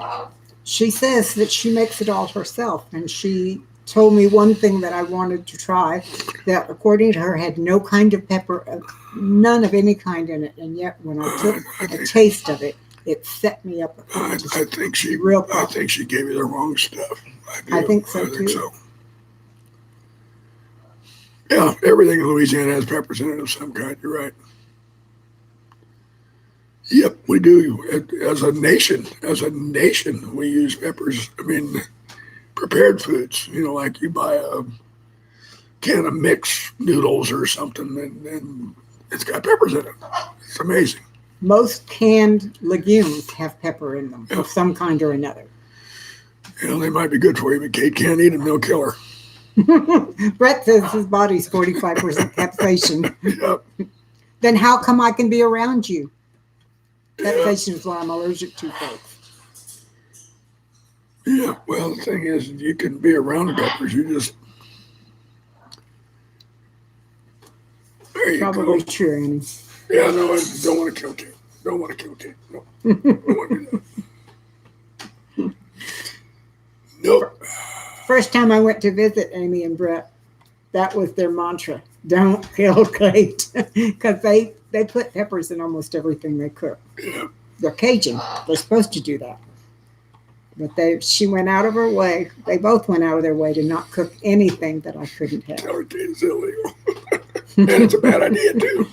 S1: she says that she makes it all herself. And she told me one thing that I wanted to try that, according to her, had no kind of pepper, none of any kind in it. And yet, when I took a taste of it, it set me up.
S2: I think she gave you the wrong stuff.
S1: I think so too.
S2: Yeah, everything in Louisiana has peppers in it of some kind. You're right. Yep, we do. As a nation, we use peppers. I mean, prepared foods. Like you buy a can of mixed noodles or something, and it's got peppers in it. It's amazing.
S1: Most canned legumes have pepper in them of some kind or another.
S2: They might be good for you, but Kate can't eat them. They'll kill her.
S1: Brett says his body's 45% capsaicin.
S2: Yep.
S1: Then how come I can be around you? Capsaicin is what I'm allergic to, folks.
S2: Yeah, well, the thing is, you can be around peppers. You just... There you
S1: Probably
S2: go.
S1: true, Annie.
S2: Yeah, no, I don't want to kill Kate. Don't want to kill Kate. No. Don't want to do that. Nope.
S1: First time I went to visit Amy and Brett, that was their mantra. Don't kill Kate. Because they put peppers in almost everything they cook.
S2: Yeah.
S1: They're Cajun. They're supposed to do that. But she went out of her way. They both went out of their way to not cook anything that I couldn't have.
S2: Tell her Kate is illegal. And it's a bad idea, too.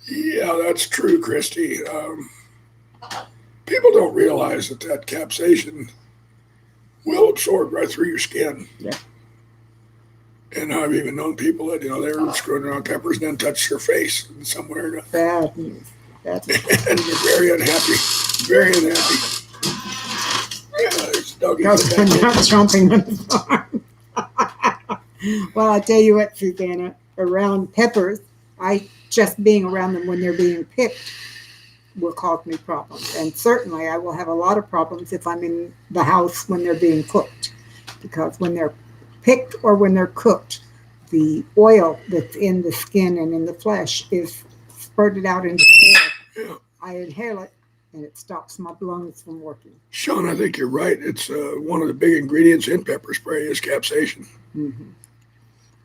S2: Yeah, that's true, Christy. People don't realize that capsaicin will absorb right through your skin.
S1: Yeah.
S2: And I've even known people that, they were screwing around peppers and then touched their face in somewhere.
S1: Bad news.
S2: And you're very unhappy. Very unhappy. Yeah, there's doggies.
S1: Because we're not jumping on the farm. Well, I tell you what, Susanna, around peppers, I just being around them when they're being picked will cause me problems. And certainly I will have a lot of problems if I'm in the house when they're being cooked. Because when they're picked or when they're cooked, the oil that's in the skin and in the flesh is spurted out into the air.
S2: Yeah.
S1: I inhale it and it stops my lungs from working.
S2: Sean, I think you're right. It's one of the big ingredients in pepper spray is capsaicin.
S1: Mm-hmm.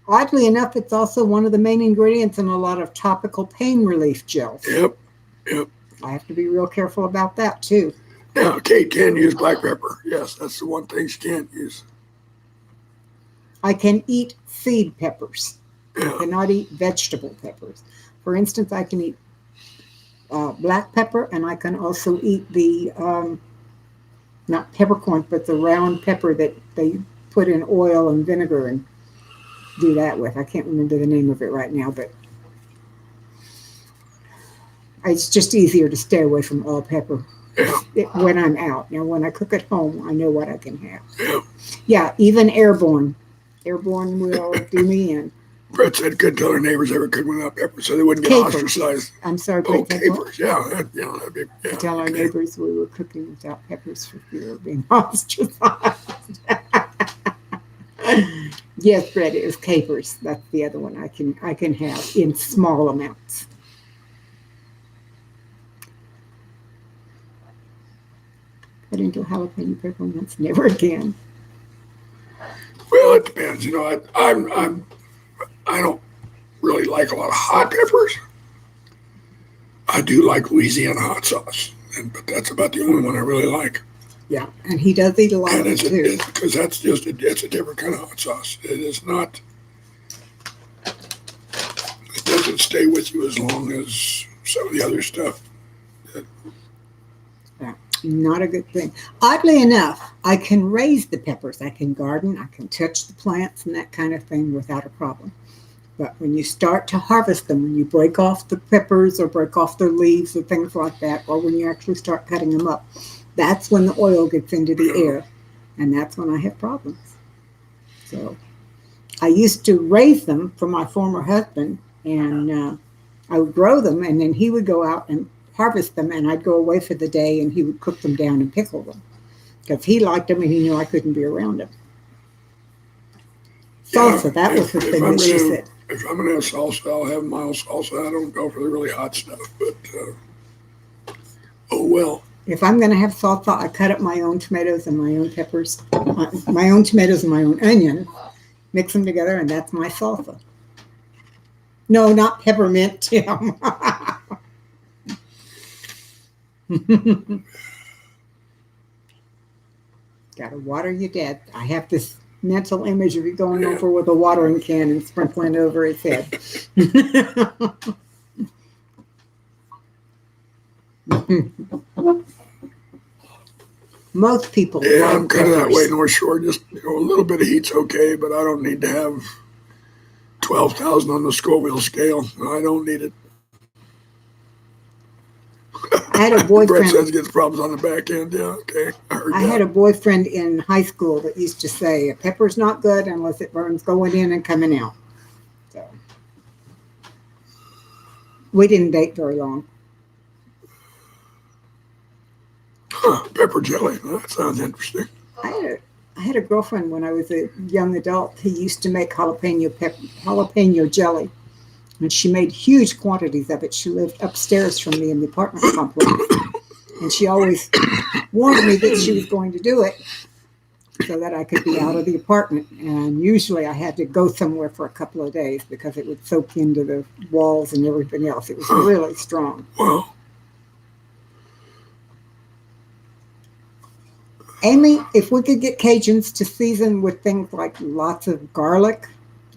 S1: Oddly enough, it's also one of the main ingredients in a lot of topical pain relief gels.
S2: Yep. Yep.
S1: I have to be real careful about that too.
S2: Now, Kate can use black pepper. Yes, that's the one thing she can't use.
S1: I can eat seed peppers.
S2: Yeah.
S1: I cannot eat vegetable peppers. For instance, I can eat black pepper, and I can also eat the, not peppercorn, but the round pepper that they put in oil and vinegar and do that with. I can't remember the name of it right now, but it's just easier to stay away from all pepper when I'm out. Now, when I cook at home, I know what I can have.
S2: Yeah.
S1: Yeah, even airborne. Airborne will do me in.
S2: Brett said couldn't tell her neighbors ever cooked without pepper, so they wouldn't get
S1: Capers.
S2: ostracized.
S1: I'm sorry,
S2: Oh,
S1: Brett, that's what?
S2: capers. Yeah. That'd be, yeah.
S1: Tell our
S2: Okay.
S1: neighbors we were cooking without peppers for fear of being ostracized. Yes, Brett, it was capers. That's the other one I can have in small amounts. Cut into a jalapeno pepper once, never again.
S2: Well, it depends. You know, I don't really like a lot of hot peppers. I do like Louisiana hot sauce, but that's about the only one I really like.
S1: Yeah, and he does eat a lot
S2: And
S1: of it too.
S2: because that's just it's a different kind of hot sauce. It is not. It doesn't stay with you as long as some of the other stuff.
S1: Not a good thing. Oddly enough, I can raise the peppers. I can garden. I can touch the plants and that kind of thing without a problem. But when you start to harvest them, when you break off the peppers or break off their leaves or things like that, or when you actually start cutting them up, that's when the oil gets into the air. And that's when I have problems. So I used to raise them for my former husband, and I would grow them, and then he would go out and harvest them, and I'd go away for the day, and he would cook them down and pickle them because he liked them and he knew I couldn't be around them. Salsa, that was the thing that she said.
S2: If I'm gonna have salsa, I'll have mild salsa. I don't go for the really hot stuff. But oh well.
S1: If I'm going to have salsa, I cut up my own tomatoes and my own peppers, my own tomatoes and my own onion, mix them together, and that's my salsa. No, not peppermint, Tim. Gotta water your dad. I have this mental image of you going over with a watering can and sprinkling over his head. Most people.
S2: Yeah, I'm kind of that
S1: peppers.
S2: way, North Shore. Just a little bit of heat's okay, but I don't need to have 12,000 on the Scoville scale. I don't need it.
S1: I had a
S2: Brett
S1: boyfriend.
S2: says he gets problems on the back end. Yeah, okay.
S1: I had a boyfriend in high school that used to say, a pepper's not good unless it burns going in and coming out. So we didn't date very long.
S2: Pepper jelly. That sounds interesting.
S1: I had a girlfriend when I was a young adult who used to make jalapeno jelly. And she made huge quantities of it. She lived upstairs from me in the apartment complex. And she always warned me that she was going to do it so that I could be out of the apartment. And usually I had to go somewhere for a couple of days because it would soak into the walls and everything else. It was really strong.
S2: Well,
S1: Amy, if we could get Cajuns to season with things like lots of garlic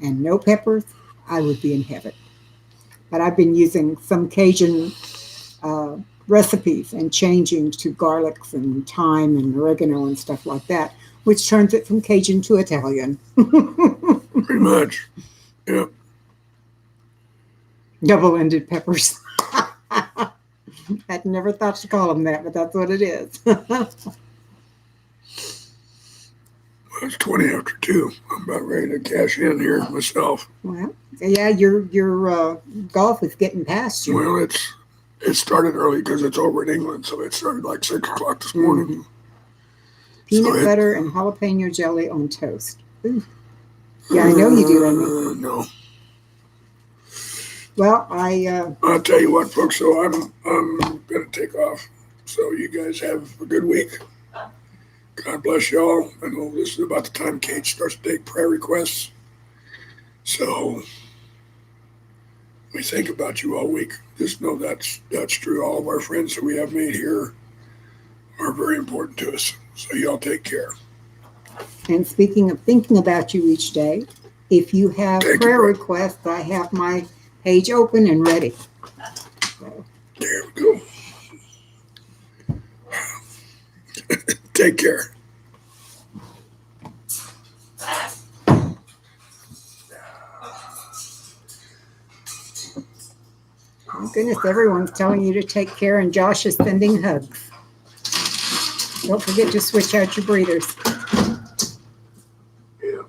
S1: and no peppers, I would be in heaven. But I've been using some Cajun recipes and changing to garlics and thyme and oregano and stuff like that, which turns it from Cajun to Italian.
S2: pretty much. Yeah.
S1: Double-ended peppers. I'd never thought to call them that, but that's what it is.
S2: Well, it's 20 after 2. I'm about ready to cash in here myself.
S1: Well, Yeah, your golf is getting past you.
S2: Well, it started early because it's over in England, so it started like 6 o'clock this morning.
S1: Mhm.
S2: So
S1: Peanut butter and jalapeno jelly on toast. Ooh. Yeah, I know you do, Amy.
S2: No.
S1: Well,
S2: I'll tell you what, folks. So I'm gonna take off. So you guys have a good week. God bless y'all. I know this is about the time Kate starts to take prayer requests. So we think about you all week. Just know that's true. All of our friends that we have made here are very important to us. So y'all take care.
S1: and speaking of thinking about you each day, if you have
S2: Thank you,
S1: prayer
S2: brother.
S1: requests, I have my page open and ready. So,
S2: There we go. Take care.
S1: oh goodness, everyone's telling you to take care, and Josh is sending hugs. Don't forget to switch out your breathers.
S2: Yeah.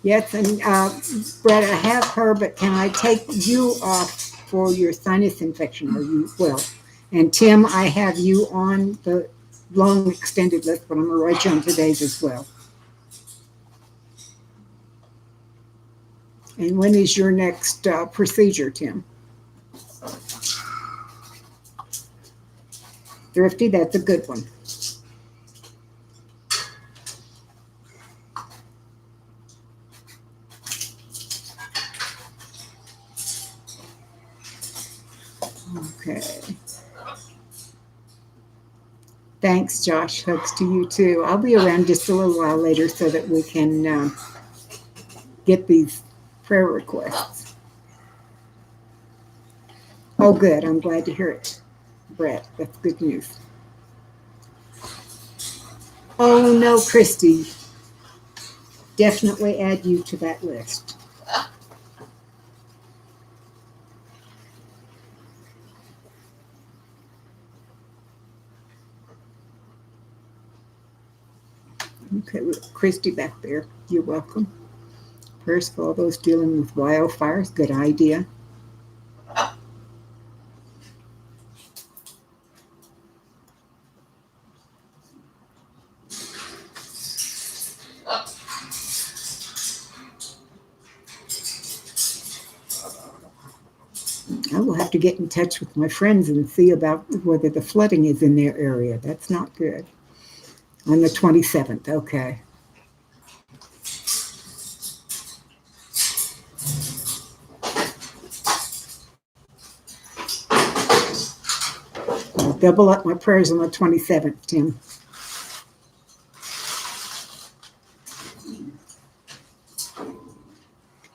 S1: Yes, and Brett, I have her, but can I take you off for your sinus infection? Or you will? And Tim, I have you on the long extended list, but I'm going to write you on today's as well. And when is your next procedure, Tim? Thrifty, that's a good one. Okay. Thanks, Josh. Hugs to you too. I'll be around just a little while later so that we can get these prayer requests. Oh, good. I'm glad to hear it, Brett. That's good news. Oh, no, Christy. Definitely add you to that list. Okay, Christy back there. You're welcome. Prayers for all those dealing with wildfires. Good idea. I will have to get in touch with my friends and see about whether the flooding is in their area. That's not good. On the 27th, okay. I'll double up my prayers on the 27th, Tim.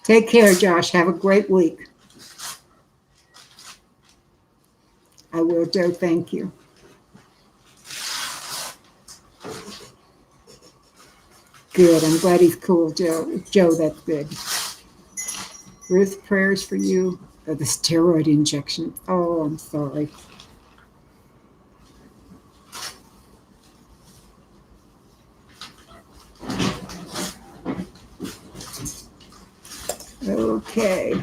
S1: Take care, Josh. Have a great week. I will, Joe. Thank you. Good. I'm glad he's cool, Joe. Joe, that's good. Ruth, prayers for you. The steroid injection. Oh, I'm sorry. Okay.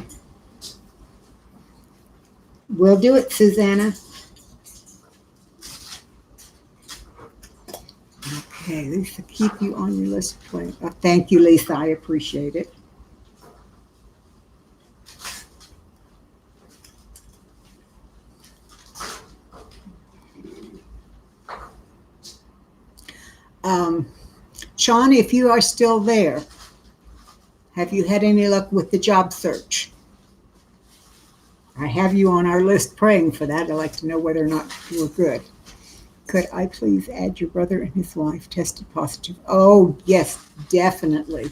S1: We'll do it, Susanna. Okay, Lisa, keep you on your list. Thank you, Lisa. I appreciate it. Sean, if you are still there, have you had any luck with the job search? I have you on our list praying for that. I'd like to know whether or not you're good. Could I please add your brother and his wife tested positive? Oh, yes, definitely.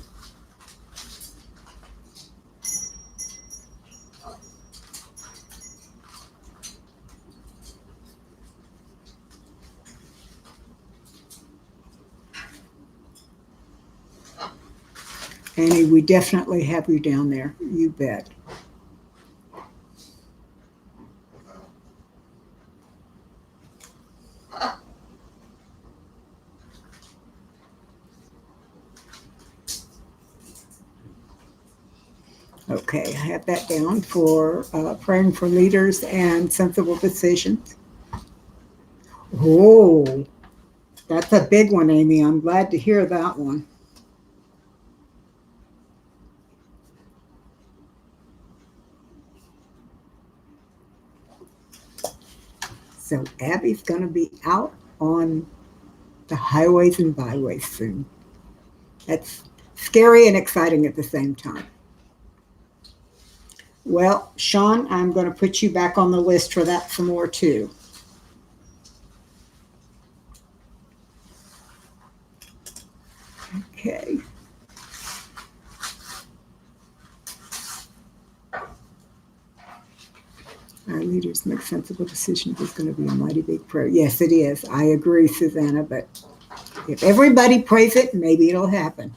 S1: Annie, we definitely have you down there. You bet. Okay, I have that down for praying for leaders and sensible decisions. Oh, that's a big one, Amy. I'm glad to hear that one. So Abby's going to be out on the highways and byways soon. That's scary and exciting at the same time. Well, Sean, I'm going to put you back on the list for that some more too. Okay. Our leaders make sensible decisions is going to be a mighty big prayer. Yes, it is. I agree, Susanna, but if everybody prays it, maybe it'll happen.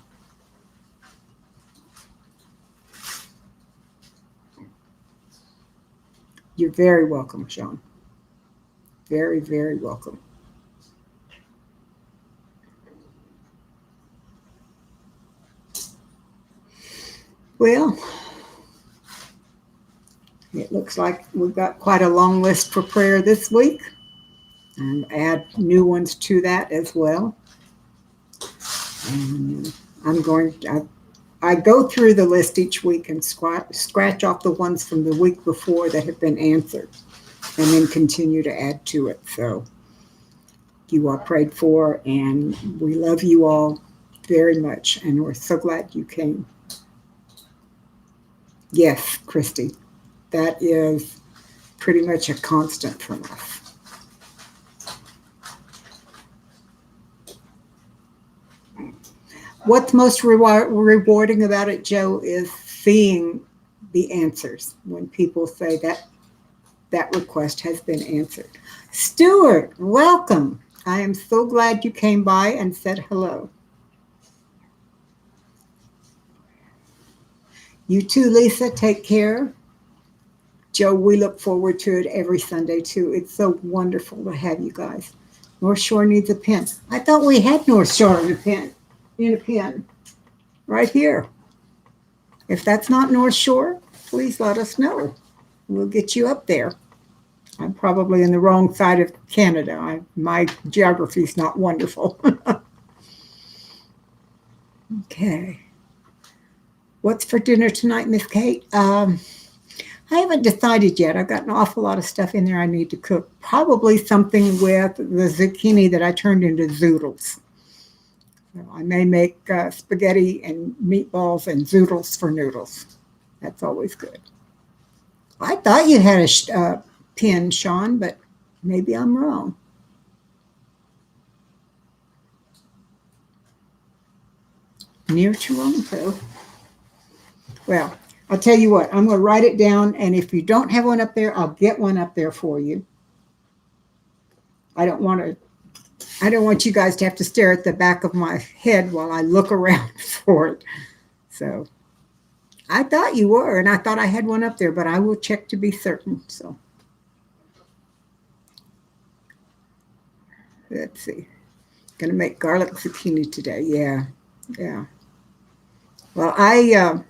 S1: You're very welcome, Sean. Very, very welcome. Well, it looks like we've got quite a long list for prayer this week, and add new ones to that as well. And I go through the list each week and scratch off the ones from the week before that have been answered, and then continue to add to it. So you are prayed for, and we love you all very much, and we're so glad you came. Yes, Christy, that is pretty much a constant from us. What's most rewarding about it, Joe, is seeing the answers when people say that request has been answered. Stuart, welcome. I am so glad you came by and said hello. You too, Lisa. Take care. Joe, we look forward to it every Sunday too. It's so wonderful to have you guys. North Shore needs a pen. I thought we had North Shore in a pen right here. If that's not North Shore, please let us know. We'll get you up there. I'm probably in the wrong side of Canada. My geography is not wonderful. Okay. What's for dinner tonight, Miss Kate? I haven't decided yet. I've got an awful lot of stuff in there I need to cook. Probably something with the zucchini that I turned into zoodles. So I may make spaghetti and meatballs and zoodles for noodles. That's always good. I thought you had a pin, Sean, but maybe I'm wrong. Near Toronto. Well, I'll tell you what, I'm going to write it down, and if you don't have one up there, I'll get one up there for you. I don't want you guys to have to stare at the back of my head while I look around for it. So I thought you were, and I thought I had one up there, but I will check to be certain. So let's see. Going to make garlic zucchini today. Yeah. Well, I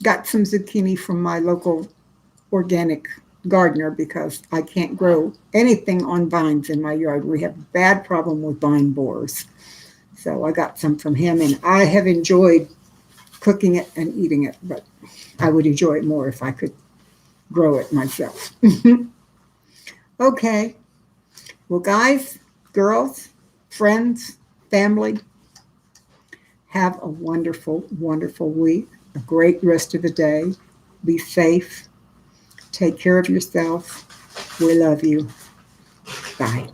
S1: got some zucchini from my local organic gardener because I can't grow anything on vines in my yard. We have a bad problem with vine borers. So I got some from him, and I have enjoyed cooking it and eating it, but I would enjoy it more if I could grow it myself. Okay. Well, guys, girls, friends, family, have a wonderful, wonderful week, a great rest of the day. Be safe. Take care of yourself. We love you. Bye.